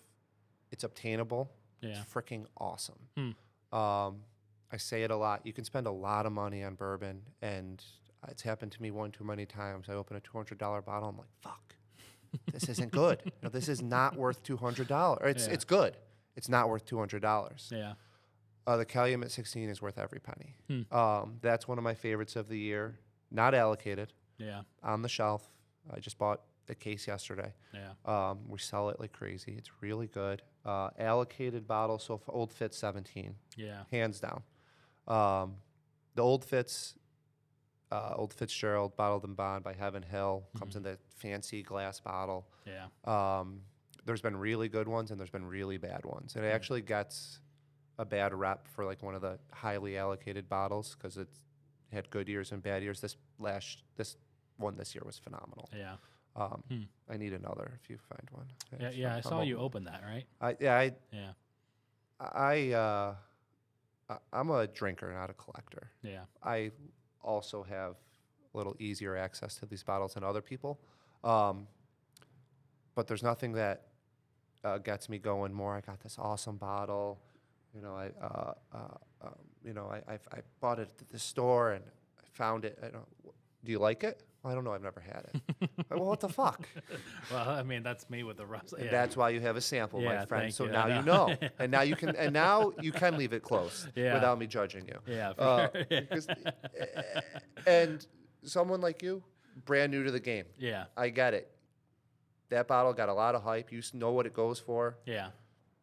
It's obtainable. Yeah. It's freaking awesome. I say it a lot. You can spend a lot of money on bourbon, and it's happened to me one too many times. I open a $200 bottle. I'm like, fuck, this isn't good. This is not worth $200. It's good. It's not worth $200. Yeah. The Calumet 16 is worth every penny. That's one of my favorites of the year. Not allocated. Yeah. On the shelf. I just bought the case yesterday. Yeah. We sell it like crazy. It's really good. Allocated bottle, so for Old Fitz 17. Yeah. Hands down. The Old Fitzgerald Bottled and Bond by Heaven Hill comes in the fancy glass bottle. Yeah. There's been really good ones and there's been really bad ones. And it actually gets a bad rep for like one of the highly allocated bottles because it had good years and bad years. This one this year was phenomenal. Yeah. I need another if you find one. Yeah. I saw you open that, right? I'm a drinker, not a collector. Yeah. I also have a little easier access to these bottles than other people. But there's nothing that gets me going more. I got this awesome bottle. I bought it at the store and I found it. Do you like it? Well, I don't know. I've never had it. Well, what the fuck? Well, I mean, that's me with the rust. And that's why you have a sample, my friend. Thank So you. now you know, and now you can, leave it closed without me judging you. Yeah. For sure. And someone like you, brand new to the game. Yeah. I get it. That bottle got a lot of hype. You know what it goes for. Yeah.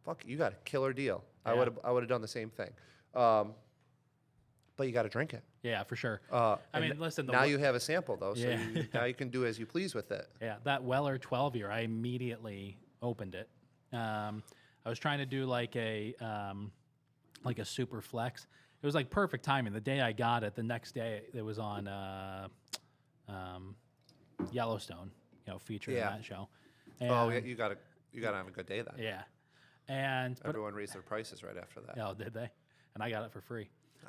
Fuck, you got a killer deal. Yeah. I would have done the same thing. But you got to drink it. Yeah, for sure. I mean, listen. Now you have a sample though, so Yeah. now you can do as you please with it. Yeah, that Weller 12-year, I immediately opened it. I was trying to do like a super flex. It was like perfect timing. The day I got it, the next day it was on Yellowstone, featured in Yeah. that show. Oh, yeah, And- you got to have a good day then. yeah. But Everyone raised their prices right after that. oh, did they? And I got it for free.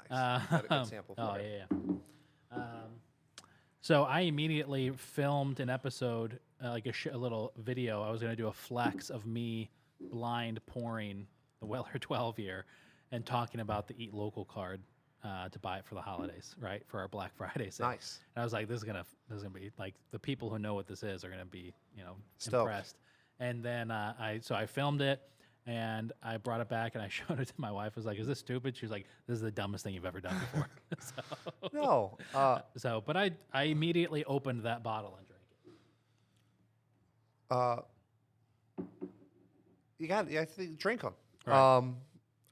Nice. Got a good sample for Oh it. yeah. So I immediately filmed an episode, like a little video. I was going to do a flex of me blind pouring the Weller 12 year and talking about the Eat Local card to buy it for the holidays, right? For our Black Friday sale. Nice. And I was like, this is gonna be like the people who know what this is are gonna be, Stoked. impressed. And then I filmed it and I brought it back and I showed it to my wife. I was like, is this stupid? She was like, this is the dumbest thing you've ever done before. No. But I immediately opened that bottle and drank it. I think drink them. Right.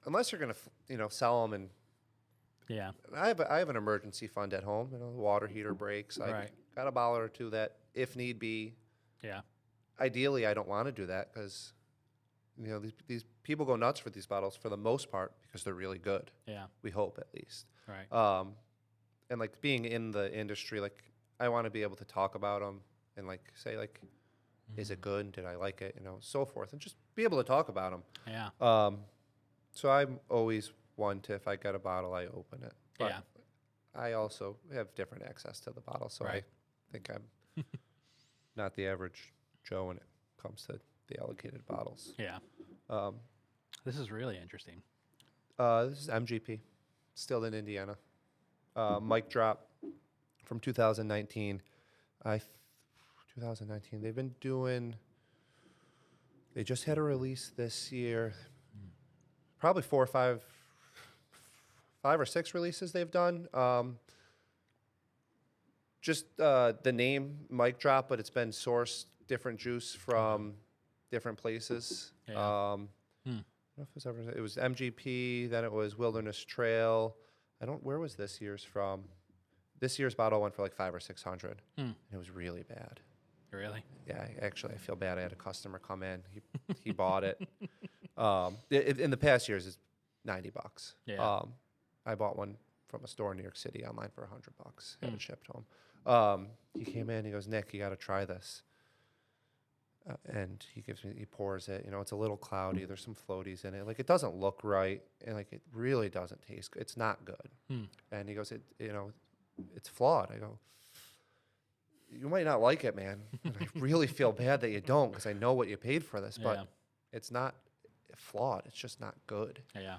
Unless you're gonna, sell them, and Yeah. I have an emergency fund at home. The water heater breaks. I Right. got a bottle or two that, if need be. Yeah. Ideally, I don't want to do that because, these people go nuts for these bottles for the most part because they're really good. Yeah. We hope, at least. Right. And like being in the industry, like I want to be able to talk about them and like say like, is it good? Did I like it? So forth, and just be able to talk about them. Yeah. So I'm always one to, if I get a bottle, I open it. But Yeah. I also have different access to the bottle, so Right. I think I'm not the average Joe when it comes to the allocated bottles. Yeah. Um, This is really interesting. This is MGP, still in Indiana. Mic drop from 2019. 2019. They've been doing. They just had a release this year. Probably 4 or 5 or 6 releases they've done. Just the name Mic Drop, but it's been sourced different juice from different places. Yeah. I don't know if it was MGP, then it was Wilderness Trail. Where was this year's from? This year's bottle went for like 500 or 600. And it was really bad. Really? Yeah, I feel bad. I had a customer come in. He bought it. In the past years, it's $90. Yeah. I bought one from a store in New York City online for $100. Had it shipped home. He came in. He goes, Nick, you got to try this. And he pours it. It's a little cloudy. There's some floaties in it. Like, it doesn't look right, and like it really doesn't taste good. It's not good. And he goes, it's flawed. I go, you might not like it, man. And I really feel bad that you don't, because I know what you paid for this, but Yeah. it's not flawed. It's just not good. Yeah.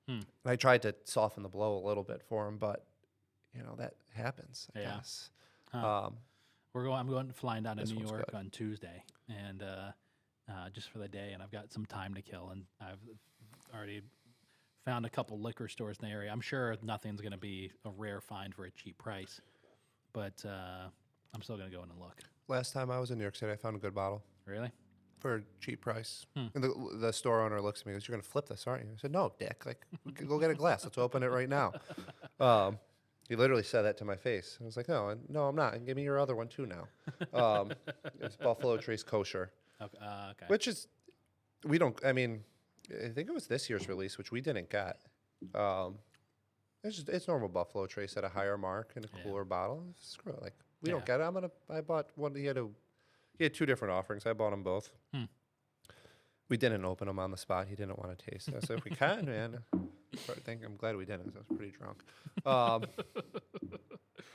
And I tried to soften the blow a little bit for him, but that happens, I Yeah. guess. Huh. I'm going flying down to This New one's York good. on Tuesday, and just for the day, and I've got some time to kill, and I've already found a couple liquor stores in the area. I'm sure nothing's going to be a rare find for a cheap price, but I'm still going to go in and look. Last time I was in New York City, I found a good bottle Really? for a cheap price. And the store owner looks at me and goes, "You're going to flip this, aren't you?" I said, "No, dick. Like, go get a glass. Let's open it right now." He literally said that to my face. I was like, no, I'm not. And give me your other one too now. It's Buffalo Trace Kosher, Okay. Okay. which is, I think it was this year's release, which we didn't get. It's normal Buffalo Trace at a higher mark in a cooler bottle. Screw it. Like, we don't get it. I bought one. He had 2 different offerings. I bought them both. We didn't open them on the spot. He didn't want to taste it. So if we can, man. I'm glad we didn't, 'cause I was pretty drunk.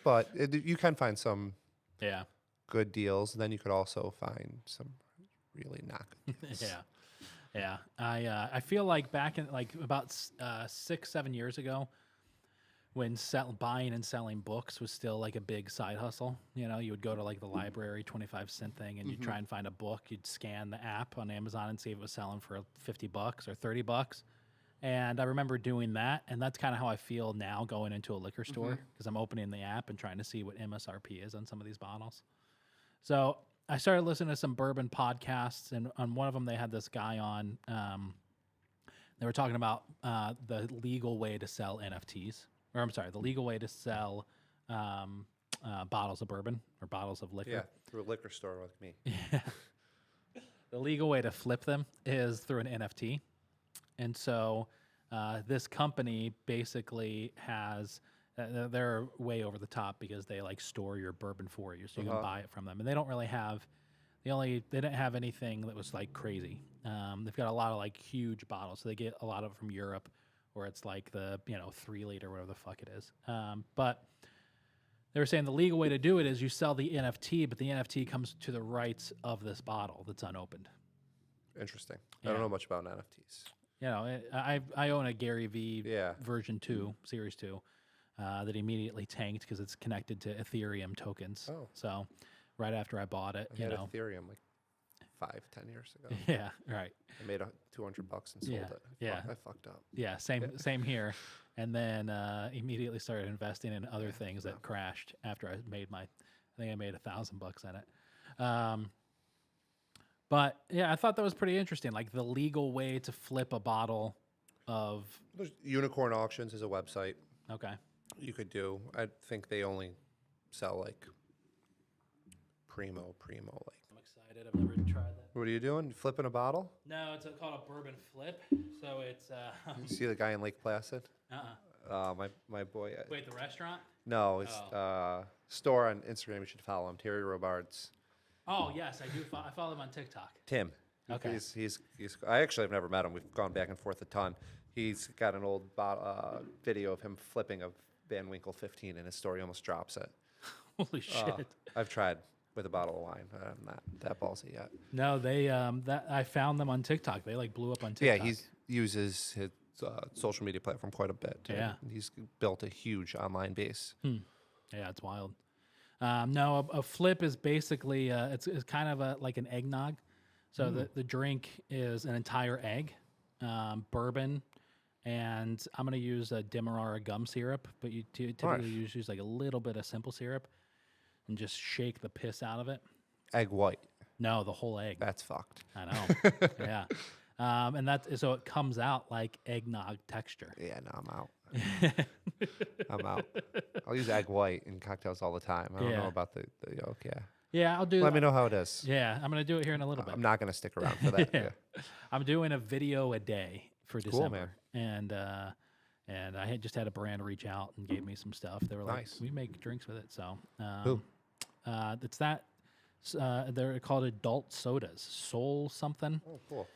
But you can find some Yeah. good deals. Then you could also find some really not good deals. Yeah. Yeah. I feel like back in like about 6-7 years ago, when buying and selling books was still like a big side hustle. You would go to like the library 25-cent thing, and you'd try and find a book. You'd scan the app on Amazon and see if it was selling for $50 or $30. And I remember doing that, and that's kind of how I feel now going into a liquor store, because I'm opening the app and trying to see what MSRP is on some of these bottles. So I started listening to some bourbon podcasts, and on one of them they had this guy on. They were talking about the legal way to sell NFTs, or I'm sorry, the legal way to sell bottles of bourbon or bottles of liquor. Yeah, through a liquor store with me. The legal way to flip them is through an NFT. And so this company basically has They're way over the top because they like store your bourbon for you, so you can buy it from them. And they don't really have they didn't have anything that was like crazy. They've got a lot of like huge bottles, so they get a lot of it from Europe, where it's like the 3 liter, whatever the fuck it is. But they were saying the legal way to do it is you sell the NFT, but the NFT comes to the rights of this bottle that's unopened. Interesting. Yeah. I don't know much about NFTs. I own a Gary V Yeah. version 2, Series 2, that immediately tanked because it's connected to Ethereum tokens. Oh. So right after I bought it, I had Ethereum like 5-10 years ago. Yeah, right. I made $200 and sold it. I fucked up. Yeah, same here. And then immediately started investing in other things that crashed after I made I think I made $1,000 in it. But yeah, I thought that was pretty interesting. Like the legal way to flip a bottle of. There's Unicorn Auctions is a website Okay. you could do. I think they only sell like primo. Like, I'm excited. I've never tried that. what are you doing? You flipping a bottle? No, it's called a bourbon flip. So it's. You see the guy in Lake Placid? My boy. Wait, the restaurant? No, his store on Instagram. You should follow him. Terry Robards. Oh yes, I do. I follow him on TikTok. Tim. Okay. He's. I actually have never met him. We've gone back and forth a ton. He's got an old video of him flipping a Van Winkle 15 in his store. He almost drops it. Holy shit! I've tried with a bottle of wine. I'm not that ballsy yet. No, they that I found them on TikTok. They like blew up on TikTok. Yeah, he uses his social media platform quite a bit. Yeah. He's built a huge online base. Yeah, it's wild. No, a flip is basically it's kind of like an eggnog. So the drink is an entire egg, bourbon, and I'm going to use a Demerara gum syrup, but you typically use like a little bit of simple syrup and just shake the piss out of it. Egg white. No, the whole egg. That's fucked. I know. Yeah. And so it comes out like eggnog texture. Yeah, no, I'm out. I'm out. I'll use egg white in cocktails all the time. I don't know about the yolk. Yeah. Yeah, I'll do. Let me know how it is. Yeah, I'm gonna do it here in a little bit. I'm not gonna stick around for that. Yeah. I'm doing a video a day for December, man. And I just had a brand reach out and gave me some stuff. They were like, Nice. "We make drinks with it." So, Who? it's that. They're called adult sodas. Soul something. Oh, cool.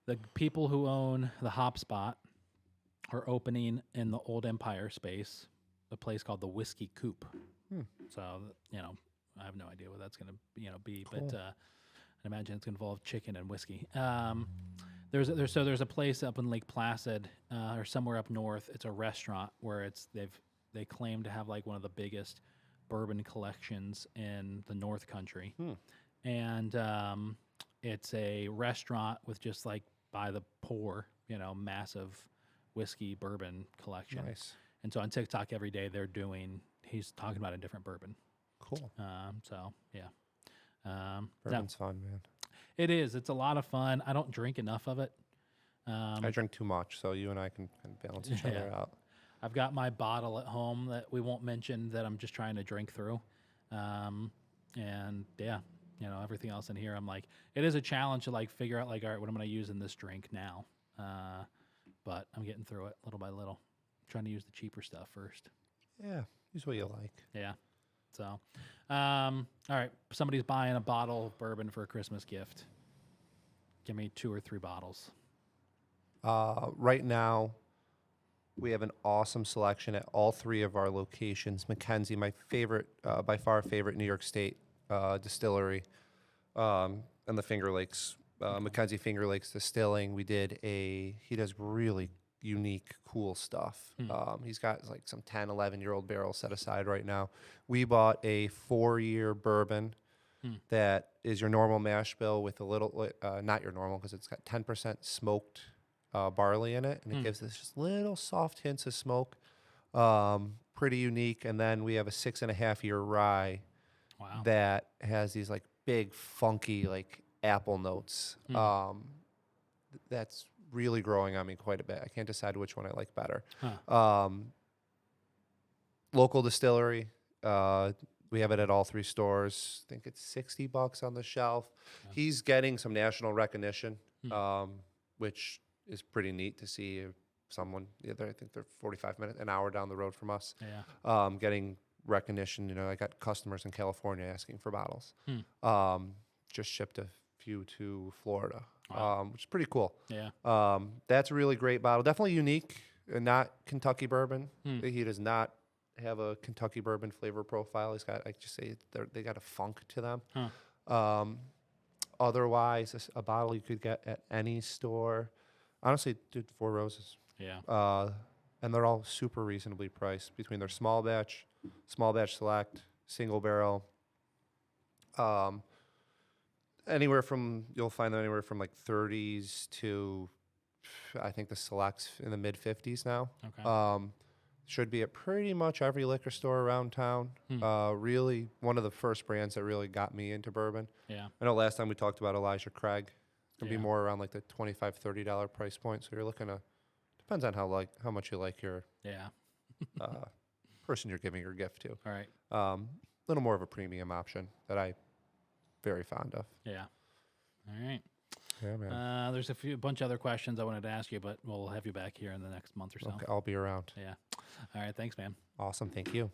The people who own the Hop Spot are opening in the Old Empire space a place called the Whiskey Coop. So I have no idea what that's going to be, but I imagine it's going to involve chicken and whiskey. There's a place up in Lake Placid or somewhere up north. It's a restaurant where they claim to have like one of the biggest bourbon collections in the North Country, and it's a restaurant with just like by the pour, massive whiskey bourbon collection. Nice. And so on TikTok every day he's talking about a different bourbon. Cool. So yeah. Bourbon's fun, man. It is. It's a lot of fun. I don't drink enough of it. I drink too much, so you and I can balance each other out. I've got my bottle at home that we won't mention that I'm just trying to drink through. And yeah, everything else in here, I'm like, it is a challenge to like figure out like, all right, what am I going to use in this drink now? But I'm getting through it little by little. Trying to use the cheaper stuff first. Yeah, use what you like. Yeah. So, all right, somebody's buying a bottle of bourbon for a Christmas gift. Give me 2 or 3 bottles. Right now, we have an awesome selection at all 3 of our locations. Mackenzie, my favorite, by far favorite New York State distillery, and the Finger Lakes, Mackenzie Finger Lakes Distilling. He does really unique, cool stuff. He's got like some 10, 11-year-old barrels set aside right now. We bought a 4-year bourbon that is your normal mash bill with a little, not your normal because it's got 10% smoked barley in it, and it gives this just little soft hints of smoke. Pretty unique. And then we have a 6.5-year rye that has these like big, funky, like apple notes. That's really growing on me quite a bit. I can't decide which one I like better. Local distillery. We have it at all 3 stores. I think it's $60 on the shelf. He's getting some national recognition, which is pretty neat to see someone. Yeah, I think they're 45 minutes, an hour down the road from us. Yeah. Getting recognition. I got customers in California asking for bottles. Just shipped a few to Florida, Wow. which is pretty cool. Yeah. That's a really great bottle. Definitely unique. Not Kentucky bourbon. Hmm. He does not have a Kentucky bourbon flavor profile. He's got, I just say, they got a funk to them. Huh. Otherwise, a bottle you could get at any store. Honestly, dude, Four Roses. Yeah. And they're all super reasonably priced between their small batch select, single barrel. You'll find them anywhere from like 30s to, I think the selects in the mid 50s now. Okay. Should be at pretty much every liquor store around town. Really, one of the first brands that really got me into bourbon. Yeah. I know last time we talked about Elijah Craig. It's gonna Yeah. be more around like the $25-$30 price point. So you're looking to, depends on how much you like your Yeah. person you're giving your gift to. All right. A little more of a premium option that I very fond of. Yeah. All right. Yeah, man. There's a bunch of other questions I wanted to ask you, but we'll have you back here in the next month or so. Okay, I'll be around. Yeah. All right. Thanks, man. Awesome. Thank you.